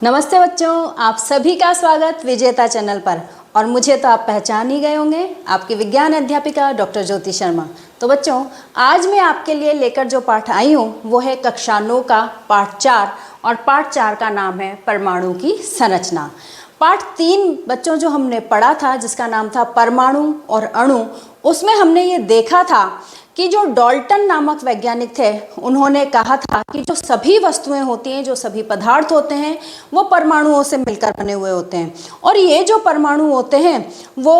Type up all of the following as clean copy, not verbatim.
नमस्ते बच्चों, आप सभी का स्वागत विजेता चैनल पर। और मुझे तो आप पहचान ही गए होंगे, आपकी विज्ञान अध्यापिका डॉक्टर ज्योति शर्मा। तो बच्चों, आज मैं आपके लिए लेकर जो पाठ आई हूँ वो है कक्षा 9 का पाठ 4, और पाठ 4 का नाम है परमाणु की संरचना। पाठ 3 बच्चों जो हमने पढ़ा था, जिसका नाम था परमाणु और अणु, उसमें हमने ये देखा था कि जो डाल्टन नामक वैज्ञानिक थे, उन्होंने कहा था कि जो सभी वस्तुएं होती हैं, जो सभी पदार्थ होते हैं, वो परमाणुओं से मिलकर बने हुए होते हैं। और ये जो परमाणु होते हैं वो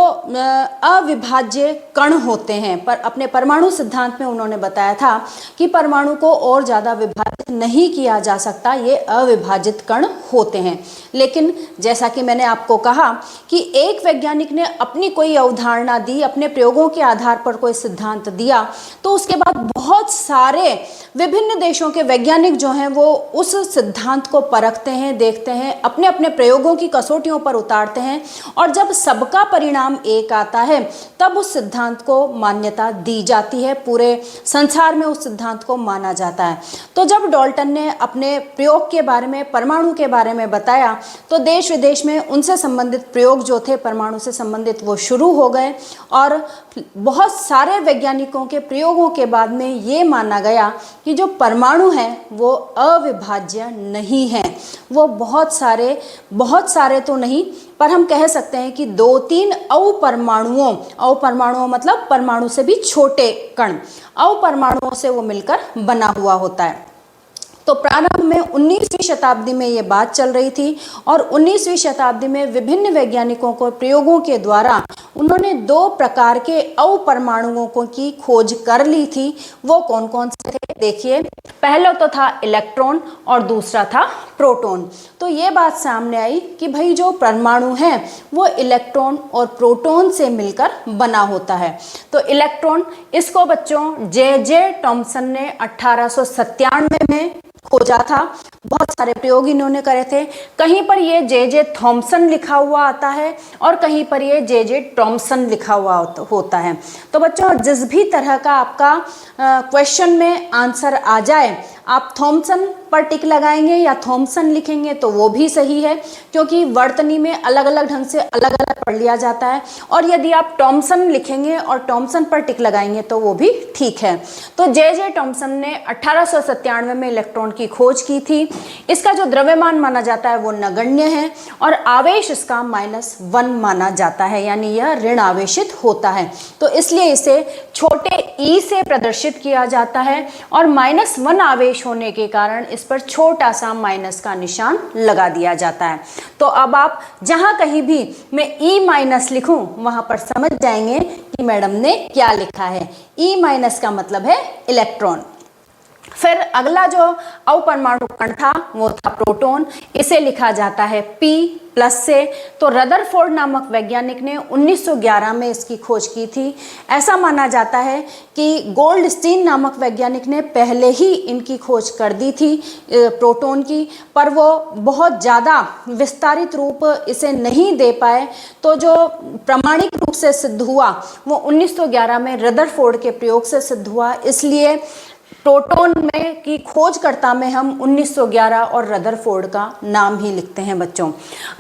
अविभाज्य कण होते हैं। पर अपने परमाणु सिद्धांत में उन्होंने बताया था कि परमाणु को और ज़्यादा विभाजित नहीं किया जा सकता, ये अविभाजित कण होते हैं। लेकिन जैसा कि मैंने आपको कहा कि एक वैज्ञानिक ने अपनी कोई अवधारणा दी, अपने प्रयोगों के आधार पर कोई सिद्धांत दिया, तो उसके बाद बहुत सारे विभिन्न देशों के वैज्ञानिक जो हैं वो उस सिद्धांत को परखते हैं, देखते हैं, अपने अपने प्रयोगों की कसौटियों पर उतारते हैं, और जब सबका परिणाम एक आता है तब उस सिद्धांत को मान्यता दी जाती है। पूरे संसार में उस सिद्धांत को माना जाता है। तो जब डाल्टन ने अपने प्रयोग के बारे में, परमाणु के बारे में बताया, तो देश विदेश में उनसे संबंधित प्रयोग जो थे परमाणु से संबंधित, वो शुरू हो गए। और बहुत सारे वैज्ञानिकों के प्रयोगों के बाद में ये माना गया कि जो परमाणु है वो अविभाज्य नहीं है। वो बहुत सारे तो नहीं, पर हम कह सकते हैं कि 2-3 अपरमाणुओं मतलब परमाणु से भी छोटे कण, अपरमाणुओं से वो मिलकर बना हुआ होता है। तो प्रारंभ में 19वीं शताब्दी में ये बात चल रही थी, और 19वीं शताब्दी में विभिन्न वैज्ञानिकों को प्रयोगों के द्वारा उन्होंने 2 प्रकार के अपरमाणुओं को की खोज कर ली थी। वो कौन कौन से थे देखिए। पहला तो था इलेक्ट्रॉन और दूसरा था प्रोटॉन। तो ये बात सामने आई कि भाई जो परमाणु है वो इलेक्ट्रॉन और प्रोटॉन से मिलकर बना होता है। तो इलेक्ट्रॉन, इसको बच्चों जे टॉमसन ने 1897 में खोजा था। बहुत सारे प्रयोग इन्होंने करे थे। कहीं पर ये जे थॉमसन लिखा हुआ आता है और कहीं पर ये जे टॉमसन लिखा हुआ होता है। तो बच्चों, जिस भी तरह का आपका क्वेश्चन में आंसर आ जाए, आप थॉमसन पर टिक लगाएंगे या थॉमसन लिखेंगे तो वो भी सही है, क्योंकि वर्तनी में अलग अलग ढंग से अलग अलग पढ़ लिया जाता है। और यदि आप टॉमसन लिखेंगे और टॉमसन पर टिक लगाएंगे तो वो भी ठीक है। तो जे टॉमसन ने 1897 में इलेक्ट्रॉन की खोज की थी। इसका जो द्रव्यमान माना जाता है वो नगण्य है, और आवेश इसका -1 माना जाता है, यानी यह ऋण आवेशित होता है। तो इसलिए इसे छोटे ई से प्रदर्शित किया जाता है, और -1 आवेश होने के कारण इस पर छोटा सा माइनस का निशान लगा दिया जाता है। तो अब आप जहां कहीं भी मैं E- लिखूं, वहां पर समझ जाएंगे कि मैडम ने क्या लिखा है। E- का मतलब है इलेक्ट्रॉन। फिर अगला जो अपरमाणु कण था वो था प्रोटॉन। इसे लिखा जाता है P+ से। तो रदरफोर्ड नामक वैज्ञानिक ने 1911 में इसकी खोज की थी। ऐसा माना जाता है कि गोल्डस्टीन नामक वैज्ञानिक ने पहले ही इनकी खोज कर दी थी प्रोटॉन की, पर वो बहुत ज़्यादा विस्तारित रूप इसे नहीं दे पाए। तो जो प्रामाणिक रूप से सिद्ध हुआ वो 1911 में रदरफोर्ड के प्रयोग से सिद्ध हुआ। इसलिए प्रोटॉन में की खोजकर्ता में हम 1911 और रदरफोर्ड का नाम ही लिखते हैं बच्चों।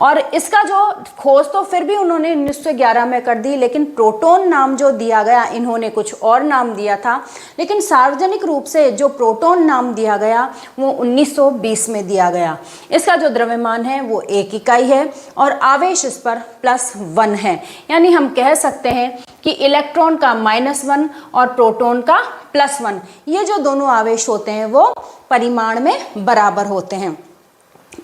और इसका जो खोज तो फिर भी उन्होंने 1911 में कर दी, लेकिन प्रोटॉन नाम जो दिया गया, इन्होंने कुछ और नाम दिया था, लेकिन सार्वजनिक रूप से जो प्रोटॉन नाम दिया गया वो 1920 में दिया गया। इसका जो द्रव्यमान है वो 1 इकाई है, और आवेश इस पर +1 है। यानी हम कह सकते हैं कि इलेक्ट्रॉन का -1 और प्रोटॉन का +1, ये जो दोनों आवेश होते हैं वो परिमाण में बराबर होते हैं।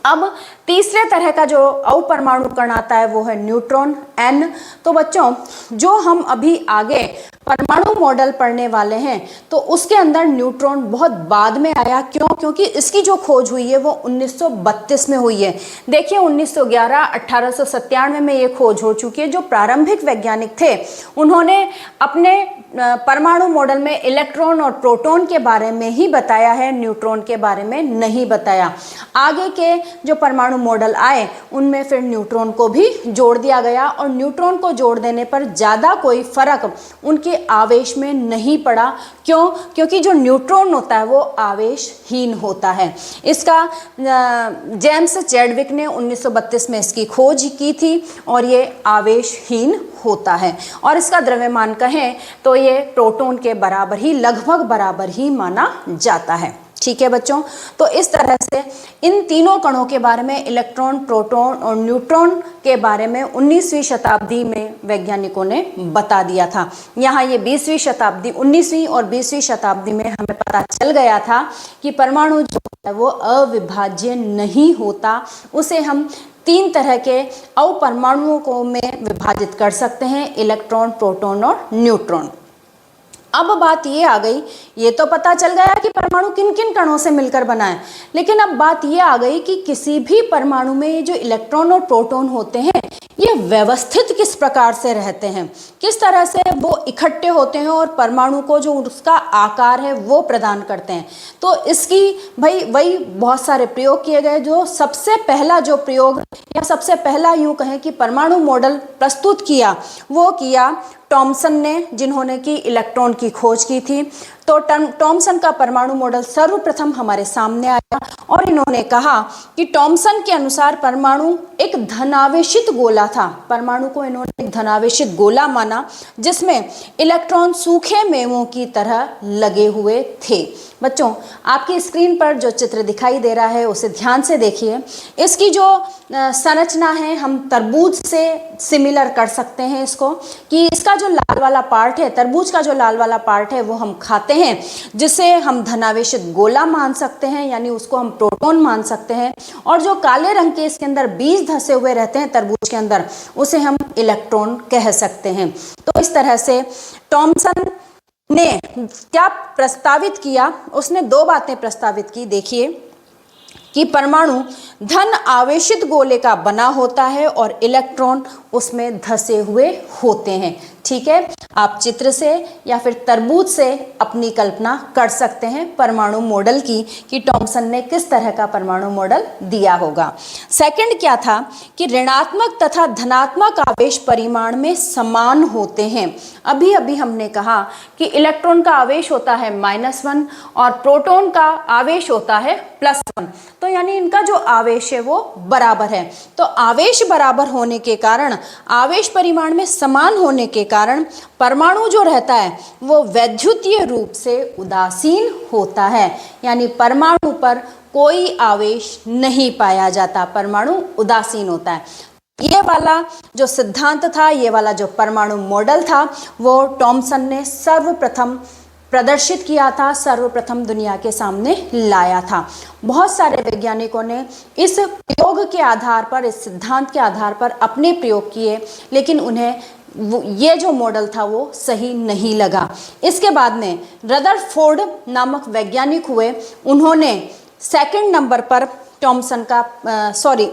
अब तीसरे तरह का जो अपरमाणु कण आता है वो है न्यूट्रॉन, N। तो बच्चों, जो हम अभी आगे परमाणु मॉडल पढ़ने वाले हैं तो उसके अंदर न्यूट्रॉन बहुत बाद में आया। क्यों? क्योंकि इसकी जो खोज हुई है वो 1932 में हुई है। देखिए, 1911, 1897 में ये खोज हो चुकी है। जो प्रारंभिक वैज्ञानिक थे उन्होंने अपने परमाणु मॉडल में इलेक्ट्रॉन और प्रोटॉन के बारे में ही बताया है, न्यूट्रॉन के बारे में नहीं बताया। आगे के जो परमाणु मॉडल आए उनमें फिर न्यूट्रॉन को भी जोड़ दिया गया, और न्यूट्रॉन को जोड़ देने पर ज़्यादा कोई फर्क उनके आवेश में नहीं पड़ा। क्यों? क्योंकि जो न्यूट्रॉन होता है वो आवेशहीन होता है। इसका जेम्स चैडविक ने 1932 में इसकी खोज की थी और ये आवेशहीन होता है और इसका द्रव्यमान कहें तो ये प्रोटॉन के बराबर ही, लगभग बराबर ही माना जाता है। ठीक है बच्चों, तो इस तरह से इन तीनों कणों के बारे में, इलेक्ट्रॉन, प्रोटॉन और न्यूट्रॉन के बारे में 19वीं शताब्दी में वैज्ञानिकों ने बता दिया था। यहाँ ये 20वीं शताब्दी, 19वीं और 20वीं शताब्दी में हमें पता चल गया था कि परमाणु जो है वो अविभाज्य नहीं होता। उसे हम 3 तरह के अपरमाणुओं को में विभाजित कर सकते हैं, इलेक्ट्रॉन, प्रोटॉन और न्यूट्रॉन। अब बात ये आ गई, ये तो पता चल गया कि परमाणु किन किन कणों से मिलकर बना है, लेकिन अब बात ये आ गई कि किसी भी परमाणु में ये जो इलेक्ट्रॉन और प्रोटॉन होते हैं ये व्यवस्थित किस प्रकार से रहते हैं, किस तरह से वो इकट्ठे होते हैं और परमाणु को जो उसका आकार है वो प्रदान करते हैं। तो इसकी भाई वही बहुत सारे प्रयोग किए गए। जो सबसे पहला जो प्रयोग या सबसे पहला यूं कहें कि परमाणु मॉडल प्रस्तुत किया वो किया टॉमसन ने, जिन्होंने कि इलेक्ट्रॉन की खोज की थी। तो टॉमसन का परमाणु मॉडल सर्वप्रथम हमारे सामने आया और इन्होंने कहा कि टॉमसन के अनुसार परमाणु एक धनावेशित गोला था। परमाणु को इन्होंने एक धनावेशित गोला माना जिसमें इलेक्ट्रॉन सूखे मेवों की तरह लगे हुए थे। बच्चों, आपकी स्क्रीन पर जो चित्र दिखाई दे रहा है उसे ध्यान से देखिए। इसकी जो संरचना है हम तरबूज से सिमिलर कर सकते हैं इसको, कि इसका जो लाल वाला पार्ट है, तरबूज का जो लाल वाला पार्ट है वो हम खाते हैं, जिसे हम धनावेशित गोला मान सकते हैं, यानी उसको हम प्रोटॉन मान सकते हैं। और जो काले रंग के इसके अंदर बीज धसे हुए रहते हैं तरबूज के अंदर, उसे हम इलेक्ट्रॉन कह सकते हैं। तो इस तरह से टॉमसन ने क्या प्रस्तावित किया, उसने 2 बातें प्रस्तावित की। देखिए कि परमाणु धन आवेशित गोले का बना होता है और इलेक्ट्रॉन उसमें धसे हुए होते हैं। ठीक है, आप चित्र से या फिर तरबूज से अपनी कल्पना कर सकते हैं परमाणु मॉडल की कि टॉमसन ने किस तरह का परमाणु मॉडल दिया होगा। सेकंड क्या था कि ऋणात्मक तथा धनात्मक आवेश परिमाण में समान होते हैं। अभी अभी हमने कहा कि इलेक्ट्रॉन का आवेश होता है -1 और प्रोटॉन का आवेश होता है +1, तो यानी इनका जो आवेश है वो बराबर है। तो आवेश बराबर होने के कारण, आवेश परिमाण में समान होने के कारण परमाणु जो रहता है वो वैद्युतीय रूप से उदासीन होता है, यानी परमाणु पर कोई आवेश नहीं पाया जाता, परमाणु उदासीन होता है। ये वाला जो सिद्धांत था, ये वाला जो परमाणु मॉडल था, वो टॉमसन ने सर्वप्रथम प्रदर्शित किया था, सर्वप्रथम दुनिया के सामने लाया था। बहुत सारे वैज्ञानिकों ने इस प्रयोग के आधार पर, इस सिद्धांत के आधार पर अपने प्रयोग किए, लेकिन उन्हें ये जो मॉडल था वो सही नहीं लगा। इसके बाद में रदरफोर्ड नामक वैज्ञानिक हुए, उन्होंने सेकंड नंबर पर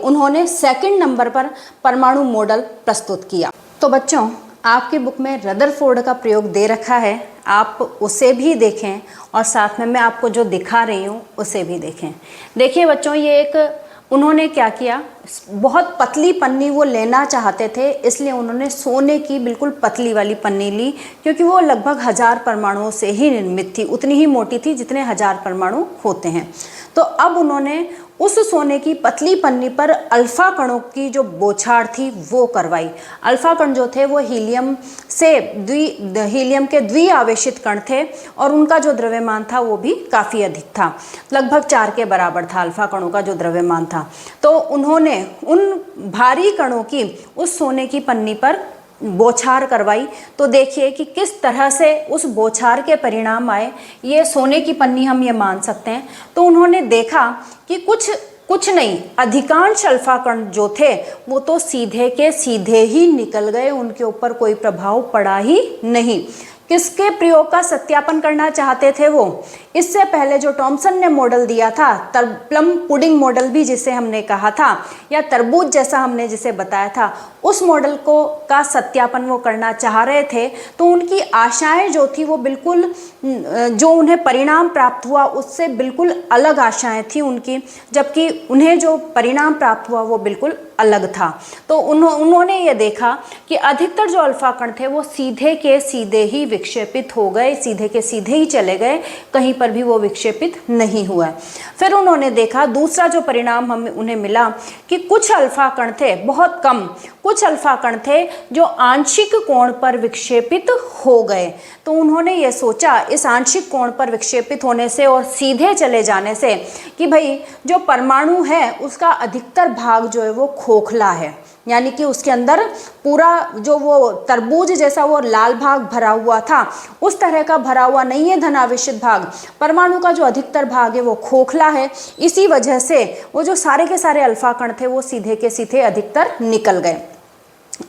उन्होंने सेकंड नंबर पर परमाणु मॉडल प्रस्तुत किया। तो बच्चों, आपकी बुक में रदरफोर्ड का प्रयोग दे रखा है, आप उसे भी देखें और साथ में मैं आपको जो दिखा रही हूँ उसे भी देखें। देखिए बच्चों, ये एक उन्होंने क्या किया, बहुत पतली पन्नी वो लेना चाहते थे, इसलिए उन्होंने सोने की बिल्कुल पतली वाली पन्नी ली, क्योंकि वो लगभग 1000 परमाणुओं से ही निर्मित थी, उतनी ही मोटी थी जितने 1000 परमाणु होते हैं। तो अब उन्होंने उस सोने की पतली पन्नी पर अल्फा कणों की जो बौछार थी वो करवाई। अल्फा कण जो थे वो हीलियम के द्विआवेशित कण थे और उनका जो द्रव्यमान था वो भी काफ़ी अधिक था, लगभग 4 के बराबर था अल्फा कणों का जो द्रव्यमान था। तो उन्होंने उन भारी कणों की उस सोने की पन्नी पर बौछार करवाई। तो देखिए कि किस तरह से उस बौछार के परिणाम आए, ये सोने की पन्नी हम ये मान सकते हैं। तो उन्होंने देखा कि कुछ नहीं, अधिकांश अल्फा कण जो थे वो तो सीधे के सीधे ही निकल गए, उनके ऊपर कोई प्रभाव पड़ा ही नहीं। किसके प्रयोग का सत्यापन करना चाहते थे वो? इससे पहले जो टॉमसन ने मॉडल दिया था, प्लम पुडिंग मॉडल भी जिसे हमने कहा था, या तरबूज जैसा हमने जिसे बताया था, उस मॉडल को का सत्यापन वो करना चाह रहे थे। तो उनकी आशाएं जो थी वो बिल्कुल, जो उन्हें परिणाम प्राप्त हुआ उससे बिल्कुल अलग आशाएं थी उनकी, जबकि उन्हें जो परिणाम प्राप्त हुआ वो बिल्कुल अलग था। तो उन्होंने ये देखा कि अधिकतर जो अल्फा कण थे वो सीधे के सीधे ही विक्षेपित हो गए, सीधे के सीधे ही चले गए, कहीं पर भी वो विक्षेपित नहीं हुआ। फिर उन्होंने देखा दूसरा जो परिणाम हमें उन्हें मिला कि कुछ अल्फा कण थे, बहुत कम कुछ अल्फा कण थे जो आंशिक कोण पर विक्षेपित हो गए। तो उन्होंने ये सोचा इस आंशिक कोण पर विक्षेपित होने से और सीधे चले जाने से कि भाई जो परमाणु है उसका अधिकतर भाग जो है वो खोखला है, यानी कि उसके अंदर पूरा जो वो तरबूज जैसा वो लाल भाग भरा हुआ था उस तरह का भरा हुआ नहीं है धनावेशित भाग। परमाणु का जो अधिकतर भाग है वो खोखला है, इसी वजह से वो जो सारे के सारे अल्फा कण थे वो सीधे के सीधे अधिकतर निकल गए।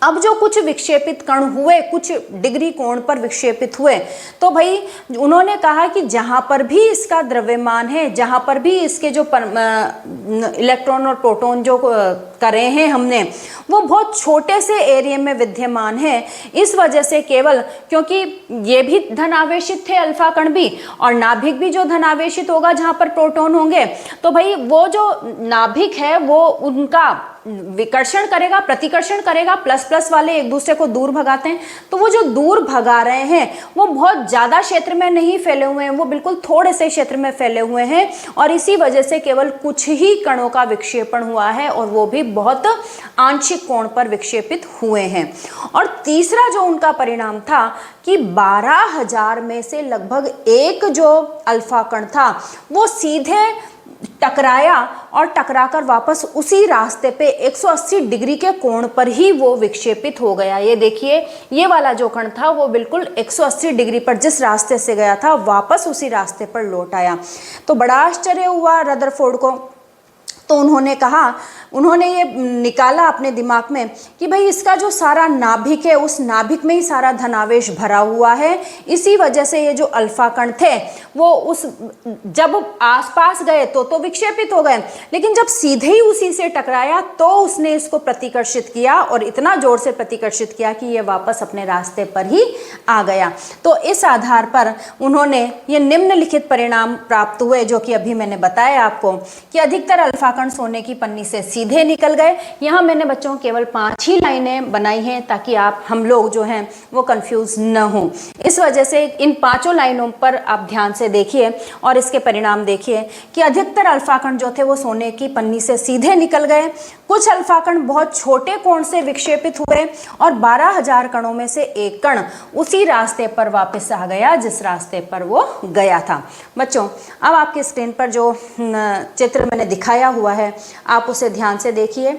अब जो कुछ विक्षेपित कण हुए, कुछ डिग्री कोण पर विक्षेपित हुए, तो भाई उन्होंने कहा कि जहां पर भी इसका द्रव्यमान है, जहां पर भी इसके जो इलेक्ट्रॉन और प्रोटॉन जो करे हैं हमने वो बहुत छोटे से एरिया में विद्यमान है। इस वजह से केवल क्योंकि ये भी धनावेशित थे अल्फा कण भी, और नाभिक भी जो धनावेशित होगा जहां पर प्रोटॉन होंगे, तो भाई वो जो नाभिक है वो उनका विकर्षण करेगा, प्रतिकर्षण करेगा, प्लस प्लस वाले एक दूसरे को दूर भगाते हैं। तो वो जो दूर भगा रहे हैं वो बहुत ज्यादा क्षेत्र में नहीं फैले हुए हैं, वो बिल्कुल थोड़े से क्षेत्र में फैले हुए हैं, और इसी वजह से केवल कुछ ही कणों का विक्षेपण हुआ है और वो भी बहुत आंशिक कोण पर विक्षेपित हुए हैं। और तीसरा जो उनका परिणाम था कि 12,000 में से लगभग एक जो अल्फा कण था वो सीधे टकराया और टकराकर वापस उसी रास्ते पे 180 डिग्री के कोण पर ही वो विक्षेपित हो गया। ये देखिए, ये वाला जो कण था वो बिल्कुल 180 डिग्री पर जिस रास्ते से गया था वापस उसी रास्ते पर लौट आया। तो बड़ा आश्चर्य हुआ रदरफोर्ड को। तो उन्होंने कहा, उन्होंने ये निकाला अपने दिमाग में कि भाई इसका जो सारा नाभिक है उस नाभिक में ही सारा धनावेश भरा हुआ है, इसी वजह से ये जो अल्फा कण थे वो उस जब आसपास गए तो विक्षेपित हो गए, लेकिन जब सीधे ही उसी से टकराया तो उसने इसको प्रतिकर्षित किया और इतना जोर से प्रतिकर्षित किया कि ये वापस अपने रास्ते पर ही आ गया। तो इस आधार पर उन्होंने ये निम्नलिखित परिणाम प्राप्त हुए जो कि अभी मैंने बताया आपको कि अधिकतर अल्फा कण सोने की पन्नी से सीधे निकल गए। यहाँ मैंने बच्चों केवल 5 ही लाइनें बनाई हैं ताकि हम लोग जो हैं वो कंफ्यूज न हो। इस वजह से इन 5 लाइनों पर आप ध्यान से देखिए और इसके परिणाम देखिए कि अधिकतर अल्फा कण जो थे वो सोने की पन्नी से सीधे निकल गए, कुछ अल्फा कण बहुत छोटे कोण से विक्षेपित हुए और 12,000 कणों में से एक कण उसी रास्ते पर वापस आ गया जिस रास्ते पर वो गया था। बच्चों, अब आपकी स्क्रीन पर जो चित्र मैंने दिखाया हुआ है आप उसे ध्यान से देखिए।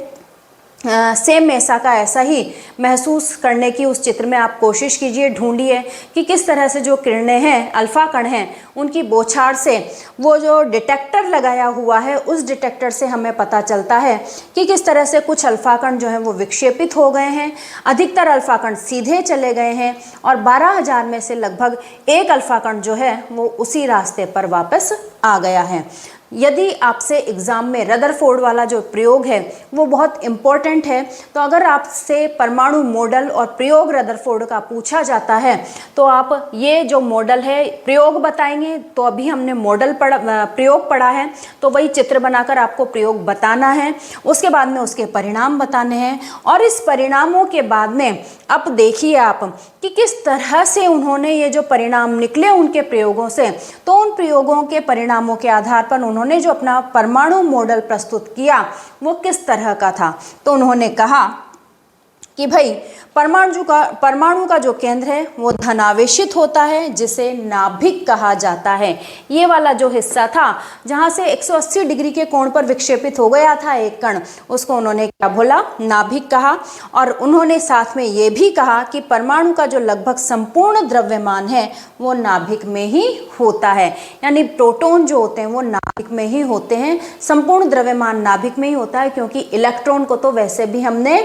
सेम ऐसा का ऐसा ही महसूस करने की उस चित्र में आप कोशिश कीजिए, ढूंढिए कि किस तरह से जो किरणें हैं, अल्फा कण हैं, उनकी बौछार से वो जो डिटेक्टर लगाया हुआ है उस डिटेक्टर से हमें पता चलता है कि किस तरह से कुछ अल्फा कण जो हैं वो विक्षेपित हो गए हैं, अधिकतर अल्फा कण सीधे चले गए हैं और 12,000 में से लगभग एक अल्फा कण जो है वो उसी रास्ते पर वापस आ गया है। यदि आपसे एग्ज़ाम में रदरफोर्ड वाला जो प्रयोग है वो बहुत इम्पोर्टेंट है, तो अगर आपसे परमाणु मॉडल और प्रयोग रदरफोर्ड का पूछा जाता है तो आप ये जो मॉडल है प्रयोग बताएंगे। तो अभी हमने मॉडल प्रयोग पढ़ा है, तो वही चित्र बनाकर आपको प्रयोग बताना है, उसके बाद में उसके परिणाम बताने हैं और इस परिणामों के बाद में अब देखिए आप कि किस तरह से उन्होंने ये जो परिणाम निकले उनके प्रयोगों से, तो उन प्रयोगों के परिणामों के आधार पर उन्होंने जो अपना परमाणु मॉडल प्रस्तुत किया वो किस तरह का था। तो उन्होंने कहा कि भाई परमाणु का जो केंद्र है वो धनावेशित होता है जिसे नाभिक कहा जाता है। ये वाला जो हिस्सा था जहाँ से 180 डिग्री के कोण पर विक्षेपित हो गया था एक कण, उसको उन्होंने क्या बोला, नाभिक कहा। और उन्होंने साथ में ये भी कहा कि परमाणु का जो लगभग संपूर्ण द्रव्यमान है वो नाभिक में ही होता है, यानी प्रोटॉन जो होते हैं वो नाभिक में ही होते हैं, संपूर्ण द्रव्यमान नाभिक में ही होता है, क्योंकि इलेक्ट्रॉन को तो वैसे भी हमने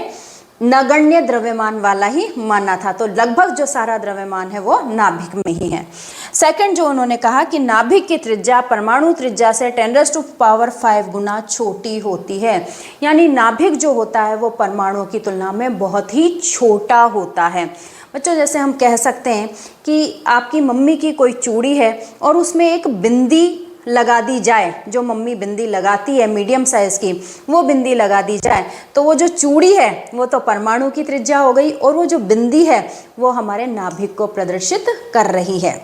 नगण्य द्रव्यमान वाला ही माना था। तो लगभग जो सारा द्रव्यमान है वो नाभिक में ही है। सेकंड जो उन्होंने कहा कि नाभिक की त्रिज्या परमाणु त्रिज्या से 10⁵ गुना छोटी होती है, यानी नाभिक जो होता है वो परमाणु की तुलना में बहुत ही छोटा होता है। बच्चों, जैसे हम कह सकते हैं कि आपकी मम्मी की कोई चूड़ी है और उसमें एक बिंदी लगा दी जाए, जो मम्मी बिंदी लगाती है मीडियम साइज की, वो बिंदी लगा दी जाए तो वो जो चूड़ी है वो तो परमाणु की त्रिज्या हो गई और वो जो बिंदी है वो हमारे नाभिक को प्रदर्शित कर रही है।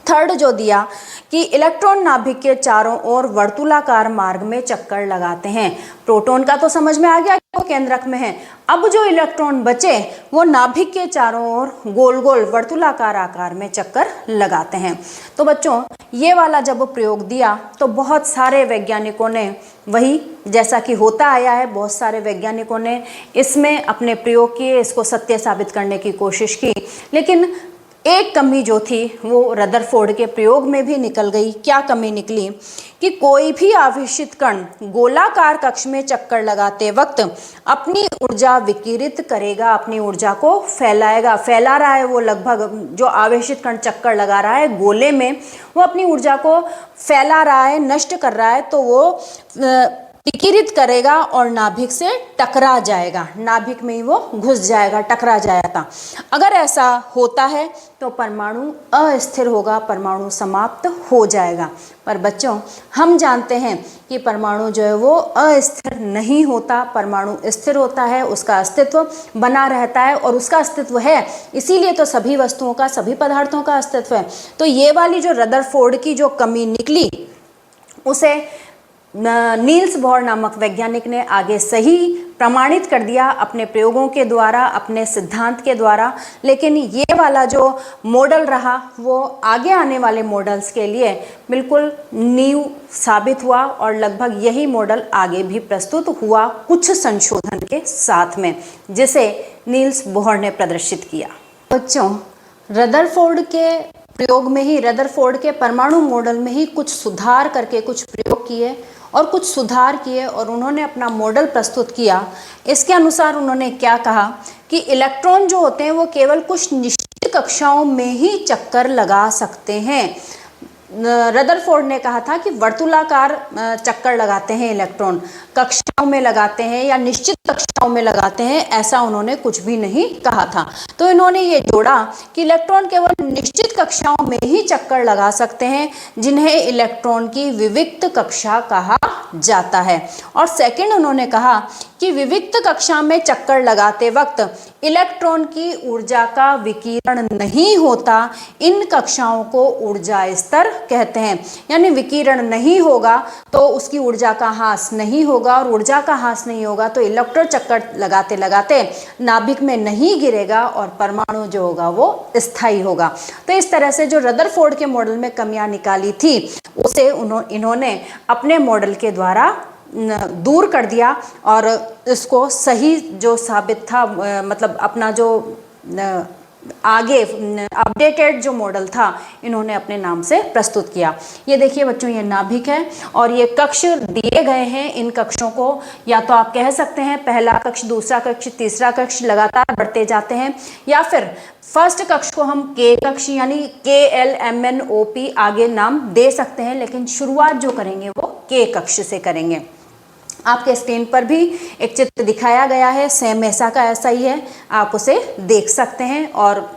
थर्ड जो दिया कि इलेक्ट्रॉन नाभिक के चारों ओर वर्तुलाकार मार्ग में चक्कर लगाते हैं। प्रोटॉन का तो समझ में आ गया कि वो केंद्रक में है। अब जो इलेक्ट्रॉन बचे वो नाभिक के चारों ओर गोल गोल वर्तुलाकार आकार में चक्कर लगाते हैं। तो बच्चों ये वाला जब प्रयोग दिया तो बहुत सारे वैज्ञानिकों ने वही जैसा कि होता आया है, बहुत सारे वैज्ञानिकों ने इसमें अपने प्रयोग किए, इसको सत्य साबित करने की कोशिश की, लेकिन एक कमी जो थी वो रदरफोर्ड के प्रयोग में भी निकल गई। क्या कमी निकली कि कोई भी आवेशित कण गोलाकार कक्ष में चक्कर लगाते वक्त अपनी ऊर्जा विकिरित करेगा, अपनी ऊर्जा को फैलाएगा। फैला रहा है वो, लगभग जो आवेशित कण चक्कर लगा रहा है गोले में, वो अपनी ऊर्जा को फैला रहा है, नष्ट कर रहा है, तो वो विकिरित करेगा और नाभिक से टकरा जाएगा, नाभिक में ही वो घुस जाएगा, टकरा जाएगा। अगर ऐसा होता है तो परमाणु अस्थिर होगा, परमाणु समाप्त हो जाएगा। पर बच्चों हम जानते हैं कि परमाणु जो है वो अस्थिर नहीं होता, परमाणु स्थिर होता है, उसका अस्तित्व बना रहता है और उसका अस्तित्व है, इसीलिए तो सभी वस्तुओं का, सभी पदार्थों का अस्तित्व है। तो ये वाली जो रदरफोर्ड की जो कमी निकली उसे नील्स बोहर नामक वैज्ञानिक ने आगे सही प्रमाणित कर दिया अपने प्रयोगों के द्वारा, अपने सिद्धांत के द्वारा। लेकिन ये वाला जो मॉडल रहा वो आगे आने वाले मॉडल्स के लिए बिल्कुल नींव साबित हुआ और लगभग यही मॉडल आगे भी प्रस्तुत हुआ कुछ संशोधन के साथ में, जिसे नील्स बोहर ने प्रदर्शित किया। बच्चों रदरफोर्ड के प्रयोग में ही, रदरफोर्ड के परमाणु मॉडल में ही कुछ सुधार करके कुछ प्रयोग किए और कुछ सुधार किए और उन्होंने अपना मॉडल प्रस्तुत किया। इसके अनुसार उन्होंने क्या कहा कि इलेक्ट्रॉन जो होते हैं वो केवल कुछ निश्चित कक्षाओं में ही चक्कर लगा सकते हैं। रदरफोर्ड ने कहा था कि वर्तुलाकार चक्कर लगाते हैं इलेक्ट्रॉन, कक्षाओं में लगाते हैं या निश्चित कक्षाओं में लगाते हैं, ऐसा उन्होंने कुछ भी नहीं कहा था। तो इन्होंने ये जोड़ा कि इलेक्ट्रॉन केवल निश्चित कक्षाओं में ही चक्कर लगा सकते हैं, जिन्हें इलेक्ट्रॉन की विविक्त कक्षा कहा जाता है। और सेकंड उन्होंने कहा कि विविक्त कक्षा में चक्कर लगाते वक्त इलेक्ट्रॉन की ऊर्जा का विकिरण नहीं होता, इन कक्षाओं को ऊर्जा स्तर कहते हैं। यानी विकिरण नहीं होगा तो उसकी ऊर्जा का ह्रास नहीं होगा, और ऊर्जा का ह्रास नहीं होगा तो इलेक्ट्रॉन चक्कर लगाते लगाते नाभिक में नहीं गिरेगा और परमाणु जो होगा वो स्थायी होगा। तो इस तरह से जो रदरफोर्ड के मॉडल में कमियां निकाली थी उसे इन्होंने अपने मॉडल के द्वारा दूर कर दिया और इसको सही जो साबित था, मतलब अपना जो आगे अपडेटेड जो मॉडल था इन्होंने अपने नाम से प्रस्तुत किया। ये देखिए बच्चों, ये नाभिक है और ये कक्ष दिए गए हैं। इन कक्षों को या तो आप कह सकते हैं पहला कक्ष, दूसरा कक्ष, तीसरा कक्ष लगातार बढ़ते जाते हैं, या फिर फर्स्ट कक्ष को हम के कक्ष यानी KLMNOP आगे नाम दे सकते हैं, लेकिन शुरुआत जो करेंगे वो के कक्ष से करेंगे। आपके स्क्रीन पर भी एक चित्र दिखाया गया है, सेम ऐसा का ऐसा ही है, आप उसे देख सकते हैं और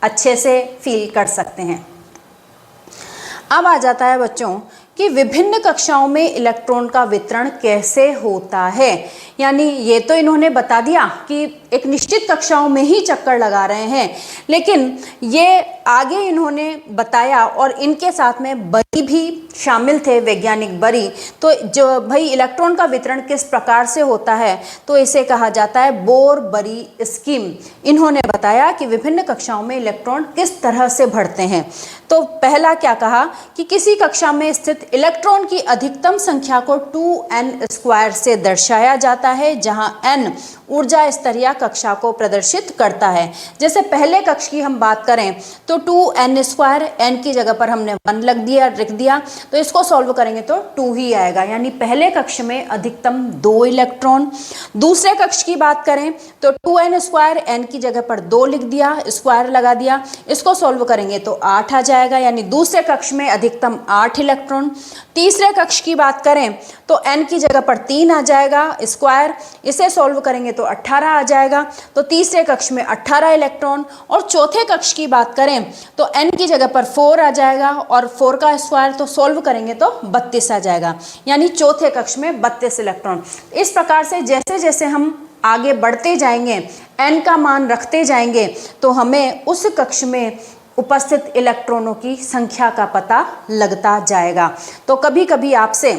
अच्छे से फील कर सकते हैं। अब आ जाता है बच्चों कि विभिन्न कक्षाओं में इलेक्ट्रॉन का वितरण कैसे होता है। यानी ये तो इन्होंने बता दिया कि एक निश्चित कक्षाओं में ही चक्कर लगा रहे हैं, लेकिन ये आगे इन्होंने बताया और इनके साथ में बरी भी शामिल थे, वैज्ञानिक बरी। तो जो भाई इलेक्ट्रॉन का वितरण किस प्रकार से होता है, तो इसे कहा जाता है बोर बरी स्कीम। इन्होंने बताया कि विभिन्न कक्षाओं में इलेक्ट्रॉन किस तरह से बढ़ते हैं। तो पहला क्या कहा कि किसी कक्षा में स्थित इलेक्ट्रॉन की अधिकतम संख्या को 2n² से दर्शाया जाता है, जहां n ऊर्जा स्तरीय कक्षा को प्रदर्शित करता है। जैसे पहले कक्ष की हम बात करें तो 2n², n की जगह पर हमने 1 लिख दिया, तो इसको सॉल्व करेंगे तो 2 ही आएगा। यानी पहले कक्ष में अधिकतम 2 इलेक्ट्रॉन। दूसरे कक्ष की बात करें तो 2n², n की जगह पर 2 लिख दिया, स्क्वायर लगा दिया, इसको सॉल्व करेंगे तो 8 आ जाएगा। यानी दूसरे कक्ष में अधिकतम 8 इलेक्ट्रॉन। तीसरे कक्ष की बात करें तो n की जगह पर 3 आ जाएगा स्क्वायर, इसे सॉल्व करेंगे तो 18 आ जाएगा। तो तीसरे कक्ष में 18 इलेक्ट्रॉन। और चौथे कक्ष की बात करें तो n की जगह पर 4 आ जाएगा और 4 का स्क्वायर तो सॉल्व करेंगे तो 32 आ जाएगा, यानी चौथे कक्ष में 32 इलेक्ट्रॉन। इस प्रकार से जैसे जैसे हम आगे बढ़ते जाएंगे, n का मान रखते जाएंगे, तो हमें उस कक्ष में उपस्थित इलेक्ट्रॉनों की संख्या का पता लगता जाएगा। तो कभी कभी आपसे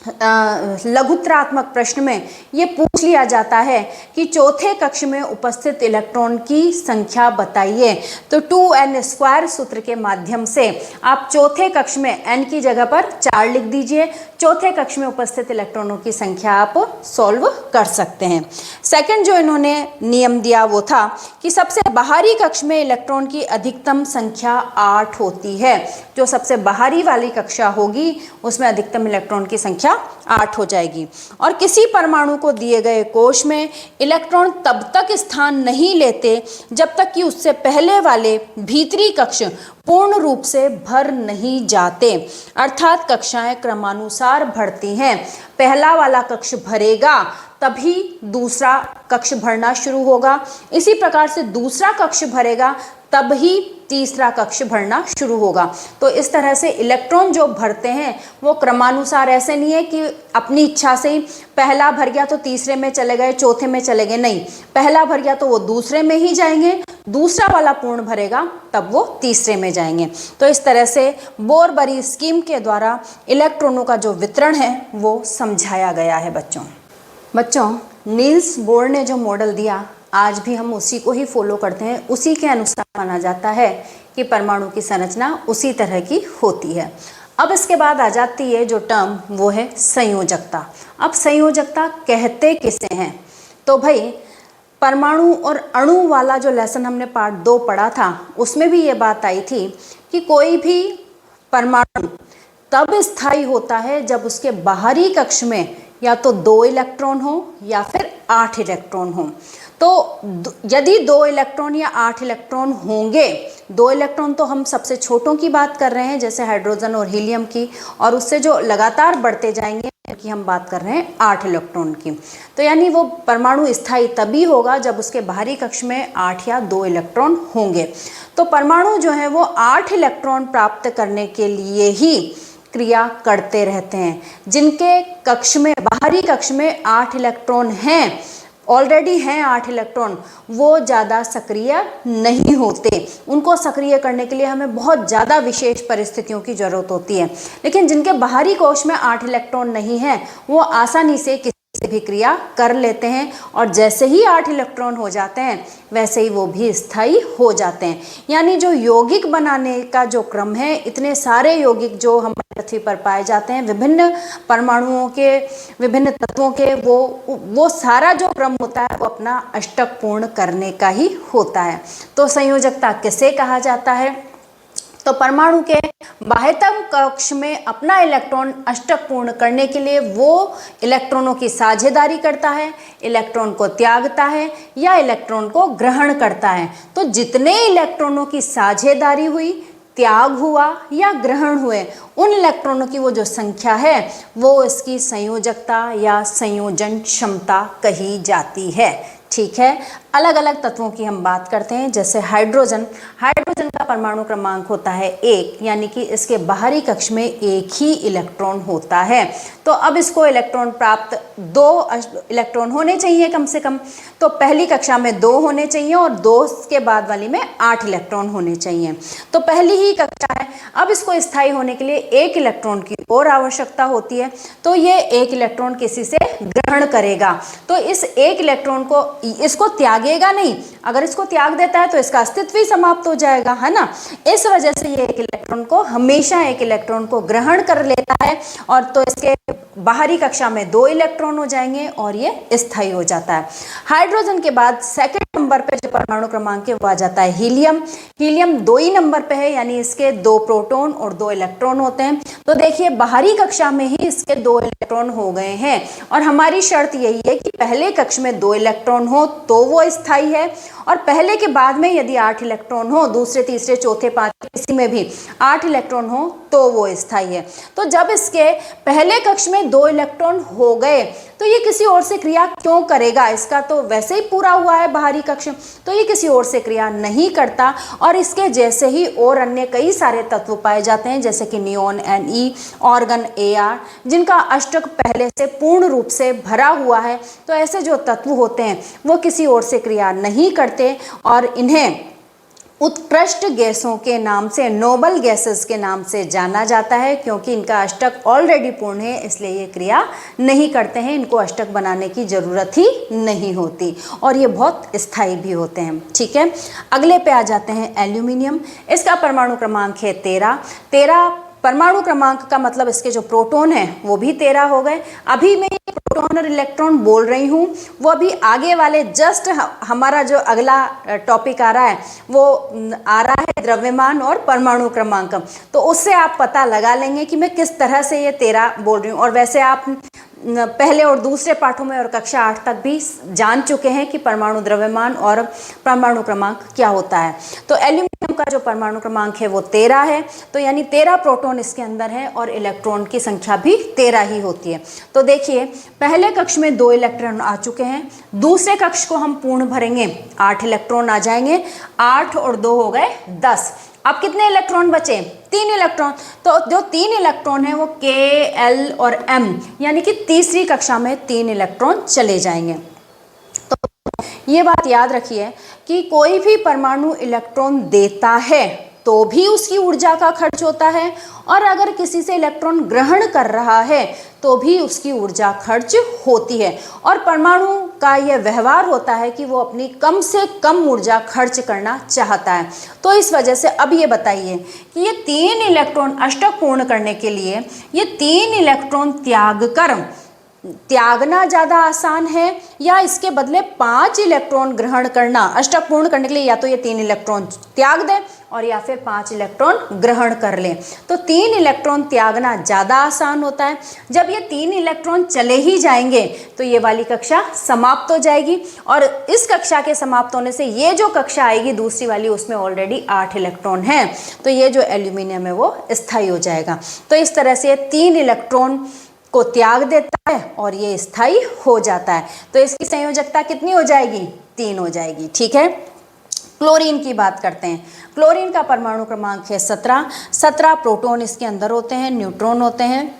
लघुत्तरात्मक प्रश्न में ये पूछ लिया जाता है कि चौथे कक्ष में उपस्थित इलेक्ट्रॉन की संख्या बताइए। तो 2n² सूत्र के माध्यम से आप चौथे कक्ष में n की जगह पर 4 लिख दीजिए। चौथे कक्ष में उपस्थित इलेक्ट्रॉनों की संख्या आप सॉल्व कर सकते हैं। सेकंड जो इन्होंने नियम दिया वो था कि सबसे बाहरी कक्ष में इलेक्ट्रॉन की अधिकतम संख्या 8 होती है। जो सबसे बाहरी वाली कक्षा होगी उसमें अधिकतम इलेक्ट्रॉन की संख्या 8 हो जाएगी। और किसी परमाणु को दिए गए कोश में इलेक्ट्रॉन तब तक स्थान नहीं लेते जब तक कि उससे पहले वाले भीतरी कक्ष पूर्ण रूप से भर नहीं जाते, अर्थात कक्षाएं क्रमानुसार बढ़ती हैं। पहला वाला कक्ष भरेगा तभी दूसरा कक्ष भरना शुरू होगा, इसी प्रकार से दूसरा कक्ष भरेगा तब ही तीसरा कक्ष भरना शुरू होगा। तो इस तरह से इलेक्ट्रॉन जो भरते हैं वो क्रमानुसार, ऐसे नहीं है कि अपनी इच्छा से ही पहला भर गया तो तीसरे में चले गए, चौथे में चले गए, नहीं, पहला भर गया तो वो दूसरे में ही जाएंगे, दूसरा वाला पूर्ण भरेगा तब वो तीसरे में जाएंगे। तो इस तरह से बोरबरी स्कीम के द्वारा इलेक्ट्रॉनों का जो वितरण है वो समझाया गया है। बच्चों नील्स बोर ने जो मॉडल दिया आज भी हम उसी को ही फॉलो करते हैं, उसी के अनुसार माना जाता है कि परमाणु की संरचना उसी तरह की होती है। अब इसके बाद आ जाती है जो टर्म वो है संयोजकता। अब संयोजकता कहते किसे हैं? तो भाई परमाणु और अणु वाला जो लेसन हमने पार्ट 2 पढ़ा था उसमें भी ये बात आई थी कि कोई भी परमाणु तब स्थायी होता है जब उसके बाहरी कक्ष में या तो 2 इलेक्ट्रॉन हो या फिर 8 इलेक्ट्रॉन हो। तो यदि 2 इलेक्ट्रॉन या 8 इलेक्ट्रॉन होंगे, 2 इलेक्ट्रॉन तो हम सबसे छोटों की बात कर रहे हैं जैसे हाइड्रोजन और हीलियम की, और उससे जो लगातार बढ़ते जाएंगे कि हम बात कर रहे हैं 8 इलेक्ट्रॉन की। तो यानी वो परमाणु स्थायी तभी होगा जब उसके बाहरी कक्ष में 8 या 2 इलेक्ट्रॉन होंगे। तो परमाणु जो है वो 8 इलेक्ट्रॉन प्राप्त करने के लिए ही क्रिया करते रहते हैं। जिनके कक्ष में, बाहरी कक्ष में 8 इलेक्ट्रॉन हैं, ऑलरेडी हैं 8 इलेक्ट्रॉन, वो ज़्यादा सक्रिय नहीं होते। उनको सक्रिय करने के लिए हमें बहुत ज़्यादा विशेष परिस्थितियों की ज़रूरत होती है। लेकिन जिनके बाहरी कोश में 8 इलेक्ट्रॉन नहीं है वो आसानी से किसी से भी क्रिया कर लेते हैं, और जैसे ही 8 इलेक्ट्रॉन हो जाते हैं वैसे ही वो भी स्थायी हो जाते हैं। यानी जो यौगिक बनाने का जो क्रम है, इतने सारे यौगिक जो हमारी पृथ्वी पर पाए जाते हैं, विभिन्न परमाणुओं के, विभिन्न तत्वों के, वो सारा जो क्रम होता है वो अपना अष्टक पूर्ण करने का ही होता है। तो संयोजकता किसे कहा जाता है? तो परमाणु के बाह्यतम कक्ष में अपना इलेक्ट्रॉन अष्टक पूर्ण करने के लिए वो इलेक्ट्रॉनों की साझेदारी करता है, इलेक्ट्रॉन को त्यागता है या इलेक्ट्रॉन को ग्रहण करता है। तो जितने इलेक्ट्रॉनों की साझेदारी हुई, त्याग हुआ या ग्रहण हुए, उन इलेक्ट्रॉनों की वो जो संख्या है वो इसकी संयोजकता या संयोजन क्षमता कही जाती है। ठीक है, अलग अलग तत्वों की हम बात करते हैं। जैसे हाइड्रोजन का परमाणु क्रमांक होता है 1, यानी कि इसके बाहरी कक्ष में 1 ही इलेक्ट्रॉन होता है। तो अब इसको इलेक्ट्रॉन प्राप्त 2 इलेक्ट्रॉन होने चाहिए कम से कम। तो पहली कक्षा में 2 होने चाहिए और 2 के बाद वाली में 8 इलेक्ट्रॉन होने चाहिए। तो पहली ही कक्षा है। अब इसको स्थायी होने के लिए 1 इलेक्ट्रॉन की और आवश्यकता होती है। तो ये 1 इलेक्ट्रॉन किसी से ग्रहण करेगा। तो इस 1 इलेक्ट्रॉन को, इसको त्यागेगा नहीं, अगर इसको त्याग देता है तो इसका अस्तित्व ही समाप्त हो जाएगा, है ना। इस वजह से ये 1 इलेक्ट्रॉन को, हमेशा 1 इलेक्ट्रॉन को ग्रहण कर लेता है, और तो इसके बाहरी कक्षा में 2 इलेक्ट्रॉन हो जाएंगे और ये स्थायी हो जाता है। हाइड्रोजन के बाद सेकंड नंबर पे जो परमाणु क्रमांक है वो आ जाता है हीलियम। हीलियम 2 ही नंबर पे है, यानी इसके 2 प्रोटॉन और 2 इलेक्ट्रॉन होते हैं। तो देखिए बाहरी कक्षा में ही इसके 2 इलेक्ट्रॉन हो गए हैं, और हमारी शर्त यही है कि पहले कक्ष में 2 इलेक्ट्रॉन हो तो वो स्थायी है, और पहले के बाद में यदि 8 इलेक्ट्रॉन हो, दूसरे तीसरे चौथे पांचवे किसी में भी 8 इलेक्ट्रॉन हो तो वो स्थायी है। तो जब इसके पहले कक्ष में 2 इलेक्ट्रॉन हो गए तो ये किसी और से क्रिया क्यों करेगा? इसका तो वैसे ही पूरा हुआ है बाहरी कक्ष, तो ये किसी और से क्रिया नहीं करता। और इसके जैसे ही और अन्य कई सारे तत्व पाए जाते हैं, जैसे कि नियोन Ne, ऑर्गन Ar, जिनका अष्टक पहले से पूर्ण रूप से भरा हुआ है। तो ऐसे जो तत्व होते हैं वो किसी और से क्रिया नहीं करते और इन्हें उत्कृष्ट गैसों के नाम से, नोबल गैसेस के नाम से जाना जाता है, क्योंकि इनका अष्टक ऑलरेडी पूर्ण है, इसलिए ये क्रिया नहीं करते हैं, इनको अष्टक बनाने की ज़रूरत ही नहीं होती और ये बहुत स्थायी भी होते हैं। ठीक है, अगले पे आ जाते हैं एल्यूमिनियम। इसका परमाणु क्रमांक है 13। परमाणु क्रमांक का मतलब इसके जो प्रोटॉन हैं वो भी 13 हो गए। अभी मैं प्रोटॉन और इलेक्ट्रॉन बोल रही हूँ, वो अभी आगे वाले जस्ट हमारा जो अगला टॉपिक आ रहा है वो आ रहा है द्रव्यमान और परमाणु क्रमांक, तो उससे आप पता लगा लेंगे कि मैं किस तरह से ये 13 बोल रही हूँ। और वैसे आप पहले और दूसरे पाठों में और कक्षा 8 तक भी जान चुके हैं कि परमाणु द्रव्यमान और परमाणु क्रमांक क्या होता है। तो एल्यूमिनियम का जो परमाणु क्रमांक है वो 13 है, तो यानी 13 प्रोटॉन इसके अंदर है और इलेक्ट्रॉन की संख्या भी 13 ही होती है। तो देखिए, पहले कक्ष में 2 इलेक्ट्रॉन आ चुके हैं, दूसरे कक्ष को हम पूर्ण भरेंगे, 8 इलेक्ट्रॉन आ जाएंगे, 8 और 2 हो गए 10। अब कितने इलेक्ट्रॉन बचे? 3 इलेक्ट्रॉन। तो जो 3 इलेक्ट्रॉन है वो K, L और M, यानी कि तीसरी कक्षा में 3 इलेक्ट्रॉन चले जाएंगे। तो ये बात याद रखिए कि कोई भी परमाणु इलेक्ट्रॉन देता है तो भी उसकी ऊर्जा का खर्च होता है, और अगर किसी से इलेक्ट्रॉन ग्रहण कर रहा है तो भी उसकी ऊर्जा खर्च होती है। और परमाणु का यह व्यवहार होता है कि वो अपनी कम से कम ऊर्जा खर्च करना चाहता है। तो इस वजह से अब ये बताइए कि ये 3 इलेक्ट्रॉन अष्टक पूर्ण करने के लिए ये 3 इलेक्ट्रॉन त्यागना ज़्यादा आसान है या इसके बदले 5 इलेक्ट्रॉन ग्रहण करना? अष्टक पूर्ण करने के लिए या तो ये 3 इलेक्ट्रॉन त्याग दें और या फिर 5 इलेक्ट्रॉन ग्रहण कर लें। तो 3 इलेक्ट्रॉन त्यागना ज़्यादा आसान होता है। जब ये 3 इलेक्ट्रॉन चले ही जाएंगे तो ये वाली कक्षा समाप्त हो जाएगी, और इस कक्षा के समाप्त होने से ये जो कक्षा आएगी दूसरी वाली, उसमें ऑलरेडी 8 इलेक्ट्रॉन हैं, तो ये जो एल्यूमिनियम है वो स्थायी हो जाएगा। तो इस तरह से 3 इलेक्ट्रॉन को त्याग देता है और ये स्थायी हो जाता है। तो इसकी संयोजकता कितनी हो जाएगी? 3 हो जाएगी। ठीक है, क्लोरीन की बात करते हैं। क्लोरीन का परमाणु क्रमांक है 17। 17 प्रोटॉन इसके अंदर होते हैं, न्यूट्रॉन होते हैं,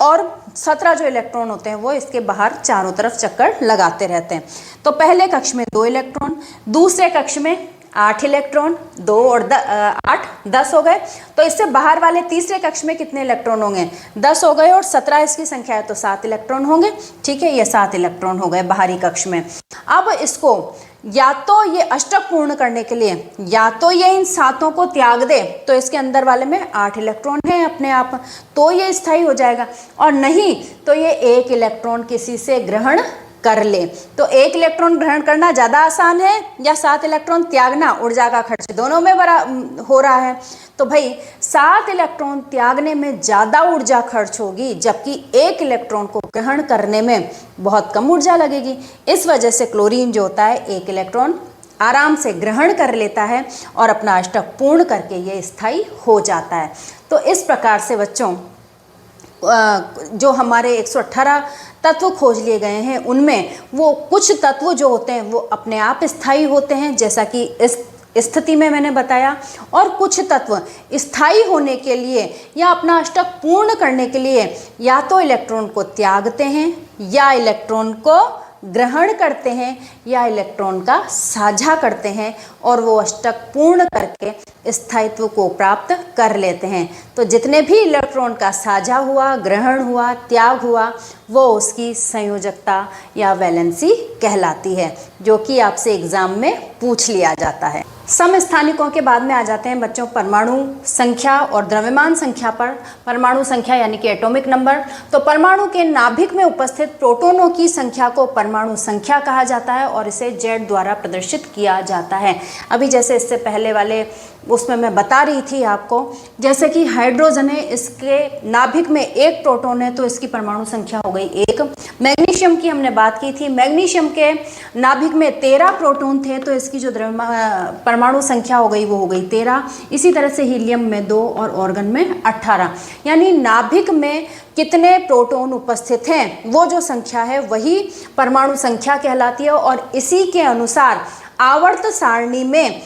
और 17 जो इलेक्ट्रॉन होते हैं वो इसके बाहर चारों तरफ चक्कर लगाते रहते हैं। तो पहले कक्ष में 2 इलेक्ट्रॉन, दूसरे कक्ष में 8 इलेक्ट्रॉन, 2 और 8 10 हो गए। तो इससे बाहर वाले तीसरे कक्ष में कितने इलेक्ट्रॉन होंगे? 10 हो गए, और 17 इसकी संख्या है तो 7 इलेक्ट्रॉन होंगे। ठीक है, ये 7 इलेक्ट्रॉन हो गए बाहरी कक्ष में। अब इसको या तो ये अष्टक पूर्ण करने के लिए या तो ये इन 7 को त्याग दे, तो इसके अंदर वाले में 8 इलेक्ट्रॉन है अपने आप, तो ये स्थायी हो जाएगा, और नहीं तो ये 1 इलेक्ट्रॉन किसी से ग्रहण कर ले। तो 1 इलेक्ट्रॉन ग्रहण करना ज़्यादा आसान है या 7 इलेक्ट्रॉन त्यागना? ऊर्जा का खर्च दोनों में बड़ा हो रहा है, तो भाई 7 इलेक्ट्रॉन त्यागने में ज़्यादा ऊर्जा खर्च होगी, जबकि 1 इलेक्ट्रॉन को ग्रहण करने में बहुत कम ऊर्जा लगेगी। इस वजह से क्लोरीन जो होता है 1 इलेक्ट्रॉन आराम से ग्रहण कर लेता है और अपना अष्टक पूर्ण करके ये स्थायी हो जाता है। तो इस प्रकार से बच्चों जो हमारे 118 तत्व खोज लिए गए हैं उनमें वो कुछ तत्व जो होते हैं वो अपने आप स्थायी होते हैं, जैसा कि इस स्थिति में मैंने बताया, और कुछ तत्व स्थायी होने के लिए या अपना अष्टक पूर्ण करने के लिए या तो इलेक्ट्रॉन को त्यागते हैं या इलेक्ट्रॉन को ग्रहण करते हैं या इलेक्ट्रॉन का साझा करते हैं, और वो अष्टक पूर्ण करके स्थायित्व को प्राप्त कर लेते हैं। तो जितने भी इलेक्ट्रॉन का साझा हुआ, ग्रहण हुआ, त्याग हुआ, वो उसकी संयोजकता या वैलेंसी कहलाती है, जो कि आपसे एग्जाम में पूछ लिया जाता है। समस्थानिकों के बाद में आ जाते हैं बच्चों परमाणु संख्या और द्रव्यमान संख्या पर। परमाणु संख्या यानी कि एटॉमिक नंबर। तो परमाणु के नाभिक में उपस्थित प्रोटॉनों की संख्या को परमाणु संख्या कहा जाता है और इसे जेड द्वारा प्रदर्शित किया जाता है। अभी जैसे इससे पहले वाले उसमें मैं बता रही थी आपको, जैसे कि हाइड्रोजन है, इसके नाभिक में एक प्रोटॉन है तो इसकी परमाणु संख्या हो गई 1। मैग्नीशियम की हमने बात की थी, मैग्नीशियम के नाभिक में 13 प्रोटॉन थे तो इसकी जो परमाणु संख्या हो गई वो हो गई 13। इसी तरह से हीलियम में 2 और ऑर्गन में 18। यानी नाभिक में कितने प्रोटॉन उपस्थित हैं वो जो संख्या है वही परमाणु संख्या कहलाती है और इसी के अनुसार आवर्त सारणी में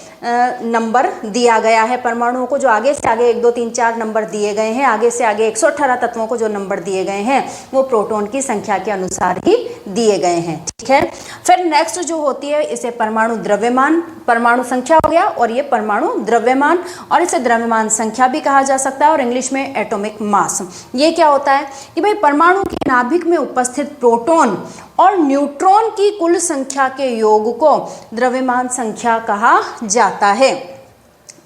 नंबर दिया गया है परमाणुओं को। जो आगे से आगे 1 2 3 4 नंबर दिए गए हैं, आगे से आगे 118 तत्वों को जो नंबर दिए गए हैं वो प्रोटॉन की संख्या के अनुसार ही दिए गए हैं। ठीक है, फिर नेक्स्ट जो होती है इसे परमाणु द्रव्यमान, परमाणु संख्या हो गया और ये परमाणु द्रव्यमान, और इसे द्रव्यमान संख्या भी कहा जा सकता है और इंग्लिश में एटॉमिक मास। ये क्या होता है कि भाई परमाणु के नाभिक में उपस्थित प्रोटॉन और न्यूट्रॉन की कुल संख्या के योग को द्रव्यमान संख्या कहा जाता है।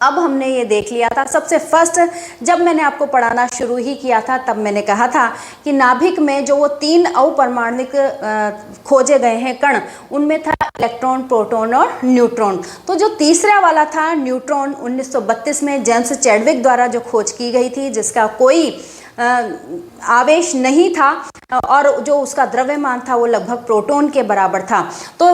अब हमने ये देख लिया था सबसे फर्स्ट जब मैंने आपको पढ़ाना शुरू ही किया था तब मैंने कहा था कि नाभिक में जो वो 3 अपरमाणुक खोजे गए हैं कण, उनमें था इलेक्ट्रॉन, प्रोटॉन और न्यूट्रॉन। तो जो तीसरा वाला था न्यूट्रॉन 1932 में जेम्स चैडविक द्वारा जो खोज की गई थी, जिसका कोई आवेश नहीं था और जो उसका द्रव्यमान था वो लगभग प्रोटॉन के बराबर था। तो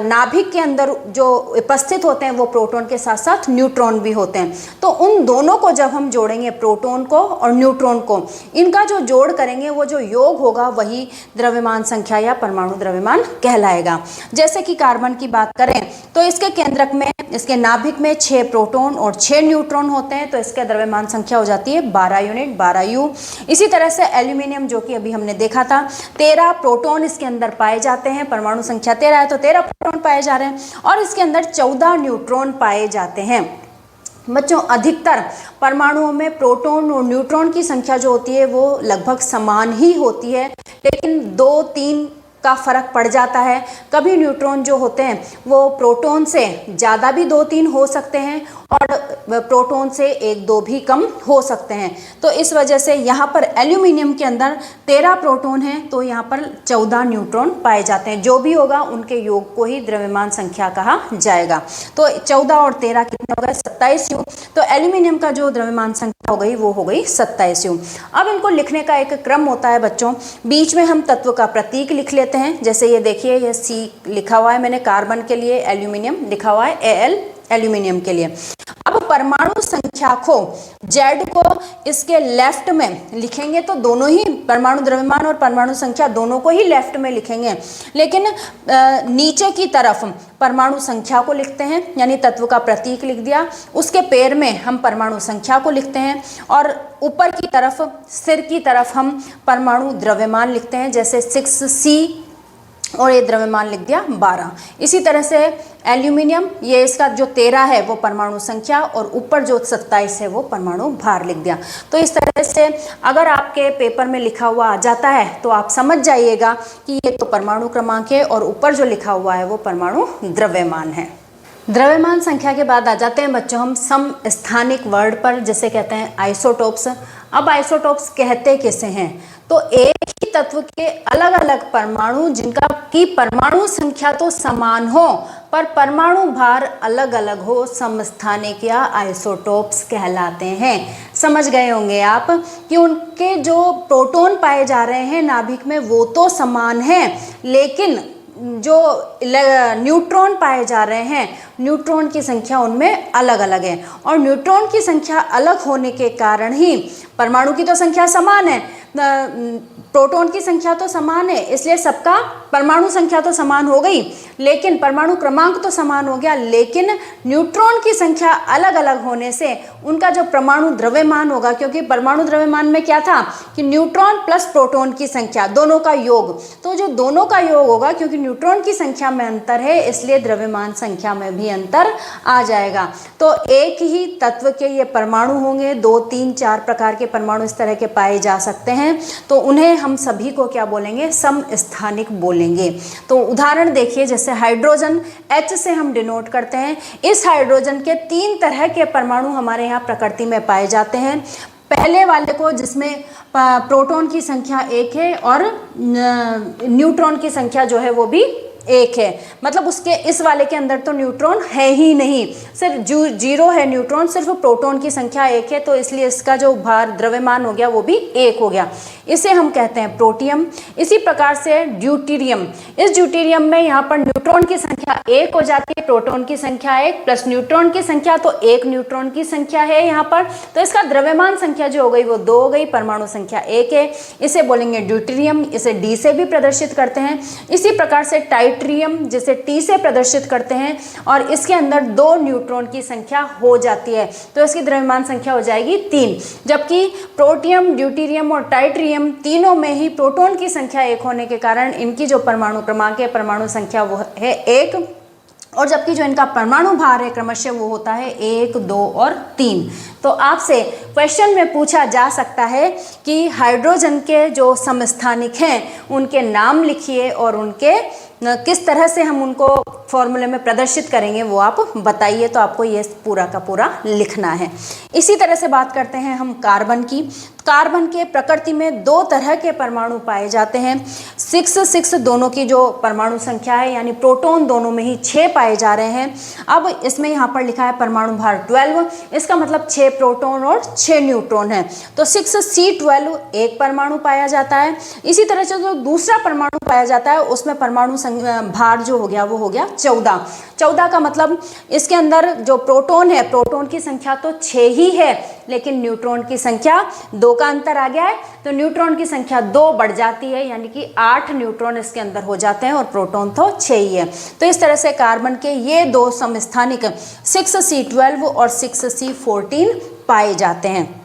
नाभिक के अंदर जो उपस्थित होते हैं वो प्रोटॉन के साथ साथ न्यूट्रॉन भी होते हैं। तो उन दोनों को जब हम जोड़ेंगे, प्रोटॉन को और न्यूट्रॉन को, इनका जो जोड़ करेंगे वो जो योग होगा वही द्रव्यमान संख्या या परमाणु द्रव्यमान कहलाएगा। जैसे कि कार्बन की बात करें तो इसके केंद्रक में, इसके नाभिक में 6 प्रोटॉन और 6 न्यूट्रॉन होते हैं तो इसके द्रव्यमान संख्या हो जाती है 12 यूनिट, 12 यू। इसी तरह से एल्यूमिनियम जो कि अभी हमने देखा था, 13 प्रोटॉन इसके अंदर पाए जाते हैं, परमाणु संख्या 13 है तो 13 प्रोटॉन पाए जा रहे हैं और इसके अंदर 14 न्यूट्रॉन पाए जाते हैं। बच्चों अधिकतर परमाणुओं में प्रोटॉन और न्यूट्रॉन की संख्या जो होती है वो लगभग समान ही होती है, लेकिन 2-3 का फर्क पड़ जाता है। कभी न्यूट्रॉन जो होते हैं वो प्रोटॉन से ज़्यादा भी 2-3 हो सकते हैं और प्रोटॉन से 1-2 भी कम हो सकते हैं। तो इस वजह से यहाँ पर एल्यूमिनियम के अंदर 13 प्रोटॉन हैं तो यहाँ पर 14 न्यूट्रॉन पाए जाते हैं। जो भी होगा उनके योग को ही द्रव्यमान संख्या कहा जाएगा। तो 14 और 13 कितने हो गए? 27 यू। तो एल्यूमिनियम का जो द्रव्यमान संख्या हो गई वो हो गई 27 यू। अब इनको लिखने का एक क्रम होता है बच्चों, बीच में हम तत्व का प्रतीक लिख लेते हैं। जैसे ये देखिए, ये सी लिखा हुआ है मैंने कार्बन के लिए, एल्यूमिनियम लिखा हुआ है Al एल्यूमिनियम के लिए। अब परमाणु संख्या को जेड को इसके लेफ्ट में लिखेंगे तो दोनों ही परमाणु द्रव्यमान और परमाणु संख्या दोनों को ही लेफ्ट में लिखेंगे, लेकिन नीचे की तरफ परमाणु संख्या को लिखते हैं, यानी तत्व का प्रतीक लिख दिया, उसके पैर में हम परमाणु संख्या को लिखते हैं और ऊपर की तरफ सिर की तरफ हम परमाणु द्रव्यमान लिखते हैं, जैसे 6C और ये द्रव्यमान लिख दिया 12। इसी तरह से एल्यूमिनियम, ये इसका जो 13 है वो परमाणु संख्या और ऊपर जो 27 है वो परमाणु भार लिख दिया। तो इस तरह से अगर आपके पेपर में लिखा हुआ आ जाता है तो आप समझ जाइएगा कि ये तो परमाणु क्रमांक है और ऊपर जो लिखा हुआ है वो परमाणु द्रव्यमान है। द्रव्यमान संख्या के बाद आ जाते हैं बच्चों हम समस्थानिक वर्ड पर, जिसे कहते हैं आइसोटोप्स। अब आइसोटोप्स कहते किसे हैं? तो एक ही तत्व के अलग अलग परमाणु जिनका की परमाणु संख्या तो समान हो पर परमाणु भार अलग अलग हो, समस्थानिक या आइसोटोप्स कहलाते हैं। समझ गए होंगे आप कि उनके जो प्रोटॉन पाए जा रहे हैं नाभिक में वो तो समान हैं, लेकिन जो न्यूट्रॉन पाए जा रहे हैं, न्यूट्रॉन की संख्या उनमें अलग अलग है और न्यूट्रॉन की संख्या अलग होने के कारण ही परमाणु की तो संख्या समान है, प्रोटॉन की संख्या तो समान है, इसलिए सबका परमाणु संख्या तो समान हो गई, लेकिन परमाणु क्रमांक तो समान हो गया, लेकिन न्यूट्रॉन की संख्या अलग अलग होने से उनका जो परमाणु द्रव्यमान होगा, क्योंकि परमाणु द्रव्यमान में क्या था कि न्यूट्रॉन प्लस प्रोटॉन की संख्या दोनों का योग, तो जो दोनों का योग होगा, क्योंकि न्यूट्रॉन की संख्या में अंतर है इसलिए द्रव्यमान संख्या में भी अंतर आ जाएगा। तो एक ही तत्व के ये परमाणु होंगे, 2, 3, 4 प्रकार के परमाणु इस तरह के पाए जा सकते हैं, तो उन्हें हम सभी को क्या बोलेंगे, समस्थानिक बोलेंगे। तो उदाहरण देखिए, जैसे हाइड्रोजन H से हम डिनोट करते हैं। इस हाइड्रोजन के 3 तरह के परमाणु हमारे यहाँ प्रकृति में पाए जाते हैं। पहले वाले को, जिसमें प्रोटॉन की संख्या 1 है और न्यूट्रॉन की संख्या जो है वो भी 1 है, मतलब उसके इस वाले के अंदर तो न्यूट्रॉन है ही नहीं, सिर्फ 0 है न्यूट्रॉन, सिर्फ प्रोटॉन की संख्या 1 है, तो इसलिए इसका जो भार द्रव्यमान हो गया वो भी 1 हो गया। इसे हम कहते हैं प्रोटियम। इसी प्रकार से ड्यूटेरियम, इस ड्यूटेरियम में यहाँ पर न्यूट्रॉन की संख्या 1 हो जाती है, प्रोटॉन की संख्या 1 प्लस न्यूट्रॉन की संख्या, तो 1 न्यूट्रॉन की संख्या है यहाँ पर, तो इसका द्रव्यमान संख्या जो हो गई वो 2 हो गई, परमाणु संख्या 1 है, इसे बोलेंगे ड्यूटेरियम। इसे डी से भी प्रदर्शित करते हैं। इसी प्रकार से टाइट्रियम, जिसे टी से प्रदर्शित करते हैं, और इसके अंदर 2 न्यूट्रॉन की संख्या हो जाती है, तो इसकी द्रव्यमान संख्या हो जाएगी 3। जबकि प्रोटियम, ड्यूटेरियम और टाइट्रियम तीनों में ही प्रोटॉन की संख्या 1 होने के कारण इनकी जो परमाणु क्रमांक है, परमाणु संख्या वो है 1, और जबकि जो इनका परमाणु भार है क्रमशः वो होता है 1, 2 और 3। तो आपसे क्वेश्चन में पूछा जा सकता है कि हाइड्रोजन के जो समस्थानिक हैं उनके नाम लिखिए और उनके किस तरह से हम उनको फॉर्मूले में प्रदर्शित करेंगे वो आप बताइए। तो आपको ये पूरा का पूरा लिखना है। इसी तरह से बात करते हैं हम कार्बन की। कार्बन के प्रकृति में 2 तरह के परमाणु पाए जाते हैं। 6 दोनों की जो परमाणु संख्या है, यानी प्रोटॉन दोनों में ही 6 पाए जा रहे हैं। अब इसमें यहाँ पर लिखा है परमाणु भार 12, इसका मतलब 6 प्रोटॉन और 6 न्यूट्रॉन है, तो 6C12 एक परमाणु पाया जाता है। इसी तरह से जो दूसरा परमाणु पाया जाता है उसमें परमाणु भार जो हो गया वो हो गया 14 का मतलब इसके अंदर जो प्रोटॉन है, प्रोटॉन की संख्या तो 6 ही है, लेकिन न्यूट्रॉन की संख्या 2 का अंतर आ गया है, तो न्यूट्रॉन की संख्या 2 बढ़ जाती है, यानी कि 8 न्यूट्रॉन इसके अंदर हो जाते हैं, और प्रोटॉन तो 6 ही है। तो इस तरह से कार्बन के ये 2 समस्थानिक 6C12 और 6C14 पाए जाते हैं।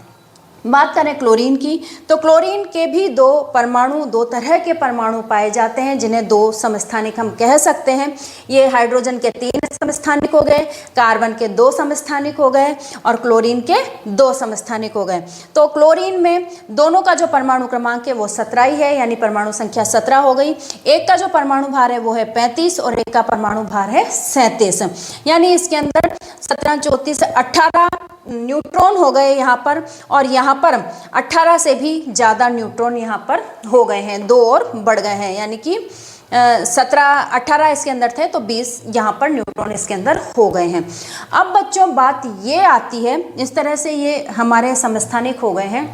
बात करें क्लोरीन की, तो क्लोरीन के भी 2 तरह के परमाणु पाए जाते हैं, जिन्हें 2 समस्थानिक हम कह सकते हैं। ये हाइड्रोजन के 3 समस्थानिक हो गए, कार्बन के 2 समस्थानिक हो गए, और क्लोरीन के 2 समस्थानिक हो गए। तो क्लोरीन में दोनों का जो परमाणु क्रमांक है वो 17 ही है, यानी परमाणु संख्या 17 हो गई। एक का जो परमाणु भार है वो है 35 और एक का परमाणु भार है 37, यानी इसके अंदर 17, 34, 18 न्यूट्रॉन हो गए यहाँ पर, और यहाँ पर 18 से भी ज़्यादा न्यूट्रॉन यहाँ पर हो गए हैं, 2 और बढ़ गए हैं, यानी कि 18 इसके अंदर थे तो 20 यहाँ पर न्यूट्रॉन इसके अंदर हो गए हैं। अब बच्चों बात ये आती है, इस तरह से ये हमारे समस्थानिक हो गए हैं।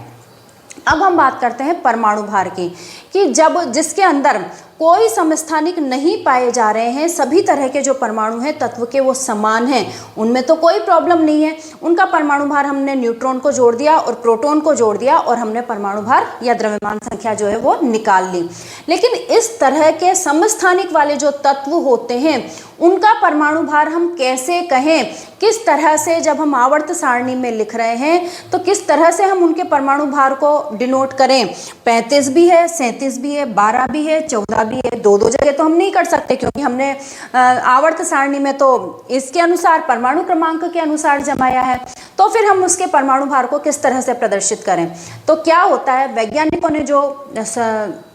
अब हम बात करते हैं परमाणु भार की, कि जब जिसके अंदर कोई समस्थानिक नहीं पाए जा रहे हैं, सभी तरह के जो परमाणु हैं तत्व के वो समान हैं, उनमें तो कोई प्रॉब्लम नहीं है, उनका परमाणु भार हमने न्यूट्रॉन को जोड़ दिया और प्रोटॉन को जोड़ दिया और हमने परमाणु भार या द्रव्यमान संख्या जो है वो निकाल ली। लेकिन इस तरह के समस्थानिक वाले जो तत्व होते हैं उनका परमाणु भार हम कैसे कहें, किस तरह से, जब हम आवर्त सारणी में लिख रहे हैं तो किस तरह से हम उनके परमाणु भार को डिनोट करें। 35 भी है, 37 भी है, 12 भी है, 14 भी है, 2 जगह तो हम नहीं कर सकते, क्योंकि हमने आवर्त सारणी में तो इसके अनुसार परमाणु क्रमांक के अनुसार जमाया है। तो फिर हम उसके परमाणु भार को किस तरह से प्रदर्शित करें। तो क्या होता है, वैज्ञानिकों ने जो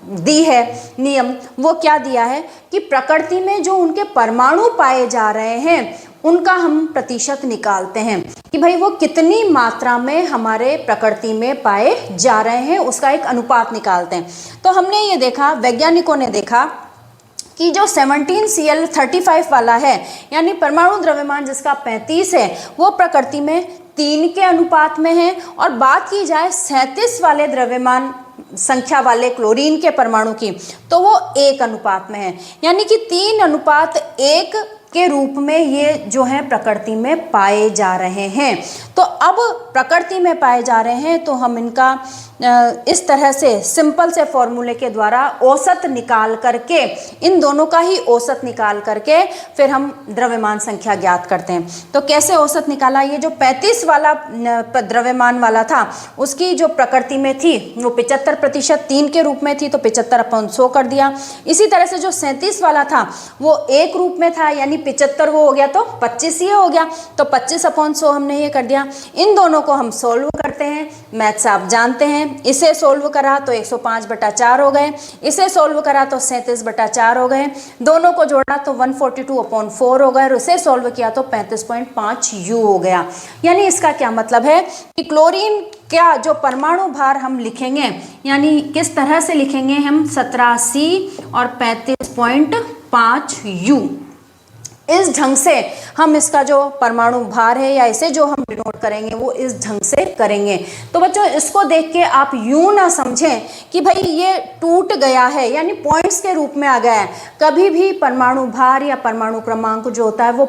दी है नियम, वो क्या दिया है कि प्रकृति में जो उनके परमाणु पाए जा रहे हैं उनका हम प्रतिशत निकालते हैं, कि भाई वो कितनी मात्रा में हमारे प्रकृति में पाए जा रहे हैं, उसका एक अनुपात निकालते हैं। तो हमने ये देखा, वैज्ञानिकों ने देखा कि जो 17Cl35 वाला है, यानी परमाणु द्रव्यमान जिसका 35 है, वो प्रकृति में 3 के अनुपात में है, और बात की जाए 37 वाले द्रव्यमान संख्या वाले क्लोरीन के परमाणु की, तो वो 1 अनुपात में है, यानी कि 3:1 के रूप में ये जो है प्रकृति में पाए जा रहे हैं। तो अब प्रकृति में पाए जा रहे हैं तो हम इनका इस तरह से सिंपल से फॉर्मूले के द्वारा औसत निकाल करके, इन दोनों का ही औसत निकाल करके फिर हम द्रव्यमान संख्या ज्ञात करते हैं। तो कैसे औसत निकाला, ये जो 35 वाला द्रव्यमान वाला था उसकी जो प्रकृति में थी वो 75% 3 के रूप में थी, तो 75/100 कर दिया। इसी तरह से जो 37 वाला था वो 1 रूप में था, यानी 75 वो हो गया तो 25 ये हो गया, तो 25/100 हमने ये कर दिया। इन दोनों को हम सोल्व करते हैं, मैथ्स आप जानते हैं। इसे सोल्व करा तो 105/4 हो गए, इसे सोल्व करा तो 37/4 हो गए, दोनों को जोड़ा तो 142/4 हो गए, और इसे सोल्व किया तो 35.5 U हो गया। यानी इसका क्या मतलब है कि क्लोरीन क्या जो परमाणु भार हम लिखेंगे, यानी किस तरह से लिखेंगे हम, 17C और 35.5 U। इस ढंग से हम इसका जो परमाणु भार है या इसे जो हम डिनोट करेंगे वो इस ढंग से करेंगे। तो बच्चों इसको देख के आप यूं ना समझें कि भाई ये टूट गया है, यानी पॉइंट्स के रूप में आ गया है। कभी भी परमाणु भार या परमाणु क्रमांक जो होता है वो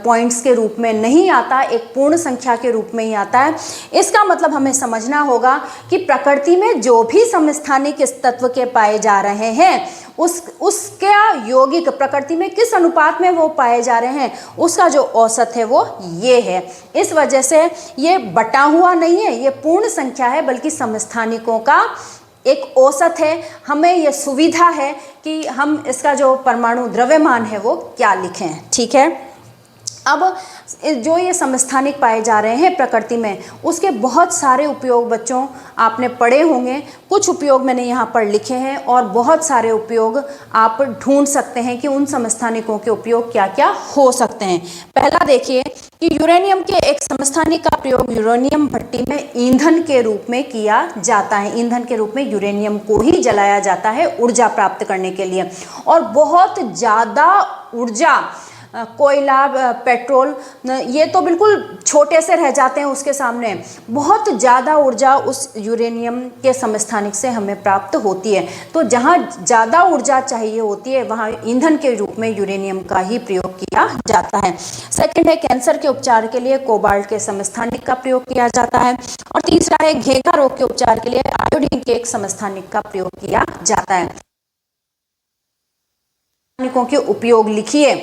पॉइंट्स के रूप में नहीं आता, एक पूर्ण संख्या के रूप में ही आता है। इसका मतलब हमें समझना होगा कि प्रकृति में जो भी समस्थानिक इस तत्व के पाए जा रहे हैं उसका यौगिक प्रकृति में किस अनुपात में वो पाए जा रहे हैं, उसका जो औसत है वो ये है। इस वजह से ये बटा हुआ नहीं है, ये पूर्ण संख्या है, बल्कि समस्थानिकों का एक औसत है। हमें ये सुविधा है कि हम इसका जो परमाणु द्रव्यमान है वो क्या लिखें। ठीक है, अब जो ये समस्थानिक पाए जा रहे हैं प्रकृति में, उसके बहुत सारे उपयोग बच्चों आपने पढ़े होंगे। कुछ उपयोग मैंने यहाँ पर लिखे हैं और बहुत सारे उपयोग आप ढूंढ सकते हैं कि उन समस्थानिकों के उपयोग क्या क्या हो सकते हैं। पहला देखिए कि यूरेनियम के एक समस्थानिक का प्रयोग यूरेनियम भट्टी में ईंधन के रूप में किया जाता है। ईंधन के रूप में यूरेनियम को ही जलाया जाता है ऊर्जा प्राप्त करने के लिए, और बहुत ज़्यादा ऊर्जा कोयला, पेट्रोल, ये तो बिल्कुल छोटे से रह जाते हैं उसके सामने। बहुत ज़्यादा ऊर्जा उस यूरेनियम के समस्थानिक से हमें प्राप्त होती है। तो जहाँ ज़्यादा ऊर्जा चाहिए होती है वहाँ ईंधन के रूप में यूरेनियम का ही प्रयोग किया जाता है। सेकंड है कैंसर के उपचार के लिए कोबाल्ट के समस्थानिक का प्रयोग किया जाता है। और तीसरा है घेंघा रोग के उपचार के लिए आयोडीन के एक समस्थानिक का प्रयोग किया जाता है। के उपयोग लिखिए,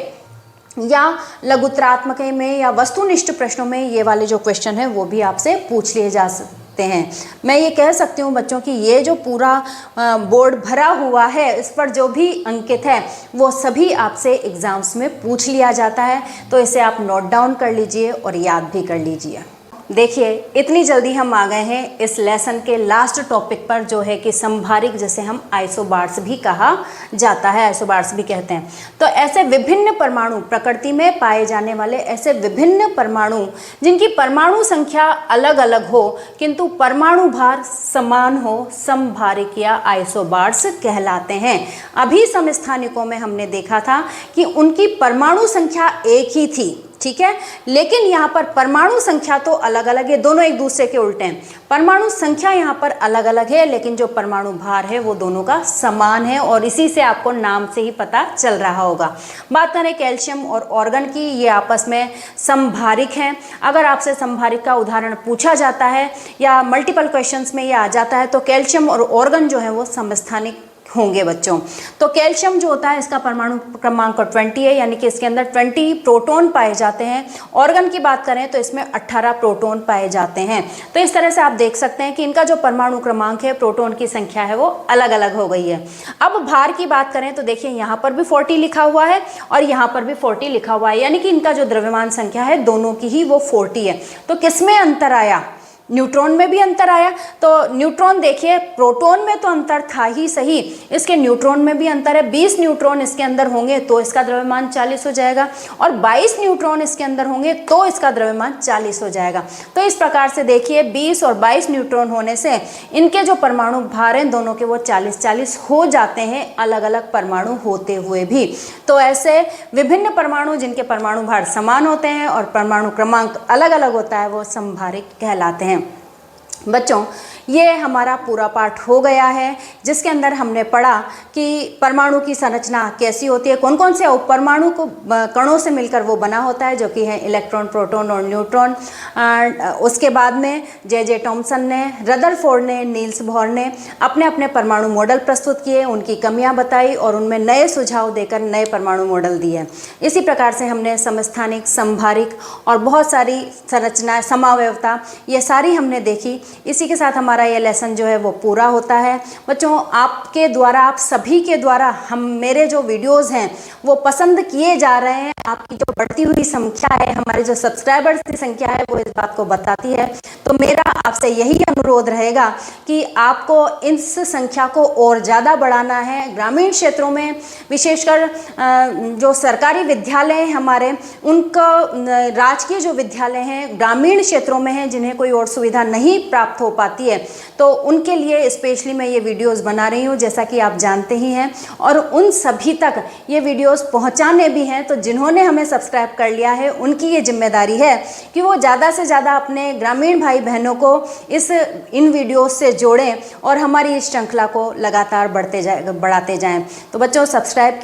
या लघुत्रात्मक में या वस्तुनिष्ठ प्रश्नों में ये वाले जो क्वेश्चन है वो भी आपसे पूछ लिए जा सकते हैं। मैं ये कह सकती हूँ बच्चों कि ये जो पूरा बोर्ड भरा हुआ है, इस पर जो भी अंकित है वो सभी आपसे एग्जाम्स में पूछ लिया जाता है। तो इसे आप नोट डाउन कर लीजिए और याद भी कर लीजिए। देखिए इतनी जल्दी हम आ गए हैं इस लेसन के लास्ट टॉपिक पर, जो है कि संभारिक, जैसे हम आइसोबार्स भी कहा जाता है, आइसोबार्स भी कहते हैं। तो ऐसे विभिन्न परमाणु, प्रकृति में पाए जाने वाले ऐसे विभिन्न परमाणु जिनकी परमाणु संख्या अलग अलग हो किंतु परमाणु भार समान हो, संभारिक या आइसोबार्स कहलाते हैं। अभी समस्थानिकों में हमने देखा था कि उनकी परमाणु संख्या एक ही थी, ठीक है, लेकिन यहाँ पर परमाणु संख्या तो अलग अलग है, दोनों एक दूसरे के उल्टे हैं। परमाणु संख्या यहाँ पर अलग अलग है, लेकिन जो परमाणु भार है वो दोनों का समान है, और इसी से आपको नाम से ही पता चल रहा होगा। बात करें कैल्शियम और ऑर्गन की, ये आपस में संभारिक हैं। अगर आपसे संभारिक का उदाहरण पूछा जाता है या मल्टीपल क्वेश्चंस में ये आ जाता है तो कैल्शियम और ऑर्गन जो है वो समस्थानिक होंगे बच्चों। तो कैल्शियम जो होता है इसका परमाणु क्रमांक 20 है, यानी कि इसके अंदर 20 प्रोटॉन पाए जाते हैं। ऑर्गन की बात करें तो इसमें 18 प्रोटॉन पाए जाते हैं। तो इस तरह से आप देख सकते हैं कि इनका जो परमाणु क्रमांक है, प्रोटॉन की संख्या है, वो अलग अलग हो गई है। अब भार की बात करें तो देखिए यहाँ पर भी 40 लिखा हुआ है और यहाँ पर भी 40 लिखा हुआ है, यानी कि इनका जो द्रव्यमान संख्या है दोनों की ही वो 40 है। तो किसमें अंतर आया? न्यूट्रॉन में भी अंतर आया। तो न्यूट्रॉन देखिए, प्रोटॉन में तो अंतर था ही सही, इसके न्यूट्रॉन में भी अंतर है। 20 न्यूट्रॉन इसके अंदर होंगे तो इसका द्रव्यमान 40 हो जाएगा, और 22 न्यूट्रॉन इसके अंदर होंगे तो इसका द्रव्यमान 40 हो जाएगा। तो इस प्रकार से देखिए 20 और 22 न्यूट्रॉन होने से इनके जो परमाणु भार हैं दोनों के वो 40-40 हो जाते हैं, अलग अलग परमाणु होते हुए भी। तो ऐसे विभिन्न परमाणु जिनके परमाणु भार समान होते हैं और परमाणु क्रमांक अलग अलग होता है वो संभारिक कहलाते हैं। बच्चों ये हमारा पूरा पाठ हो गया है, जिसके अंदर हमने पढ़ा कि परमाणु की संरचना कैसी होती है, कौन कौन से उपपरमाणु को कणों से मिलकर वो बना होता है, जो कि है इलेक्ट्रॉन, प्रोटॉन और न्यूट्रॉन। उसके बाद में जे टॉमसन ने, रदरफोर्ड ने, नील्स बोहर ने अपने अपने परमाणु मॉडल प्रस्तुत किए, उनकी कमियां बताई और उनमें नए सुझाव देकर नए परमाणु मॉडल दिए। इसी प्रकार से हमने समस्थानिक, संभारिक और बहुत सारी संरचना, समावयवता, ये सारी हमने देखी। इसी के साथ हमारा हमारा ये लेसन जो है वो पूरा होता है। बच्चों, आपके द्वारा, आप सभी के द्वारा हम मेरे जो वीडियोस हैं वो पसंद किए जा रहे हैं। आपकी जो बढ़ती हुई संख्या है, हमारे जो सब्सक्राइबर्स की संख्या है, वो इस बात को बताती है। तो मेरा आपसे यही अनुरोध रहेगा कि आपको इस संख्या को और ज़्यादा बढ़ाना है। ग्रामीण क्षेत्रों में विशेषकर जो सरकारी विद्यालय हैं हमारे, उनका राजकीय जो विद्यालय हैं ग्रामीण क्षेत्रों में हैं, जिन्हें कोई और सुविधा नहीं प्राप्त हो पाती है, तो उनके लिए स्पेशली मैं ये वीडियोस बना रही हूँ, जैसा कि आप जानते ही हैं। और उन सभी तक ये वीडियोस पहुँचाने भी हैं। तो जिन्होंने हमें सब्सक्राइब कर लिया है, उनकी ये जिम्मेदारी है कि वो ज़्यादा से ज़्यादा अपने ग्रामीण भाई बहनों को इन वीडियोस से जोड़ें और हमारी इस श्रृंखला को लगातार बढ़ाते जाएं। तो बच्चों, सब्सक्राइब की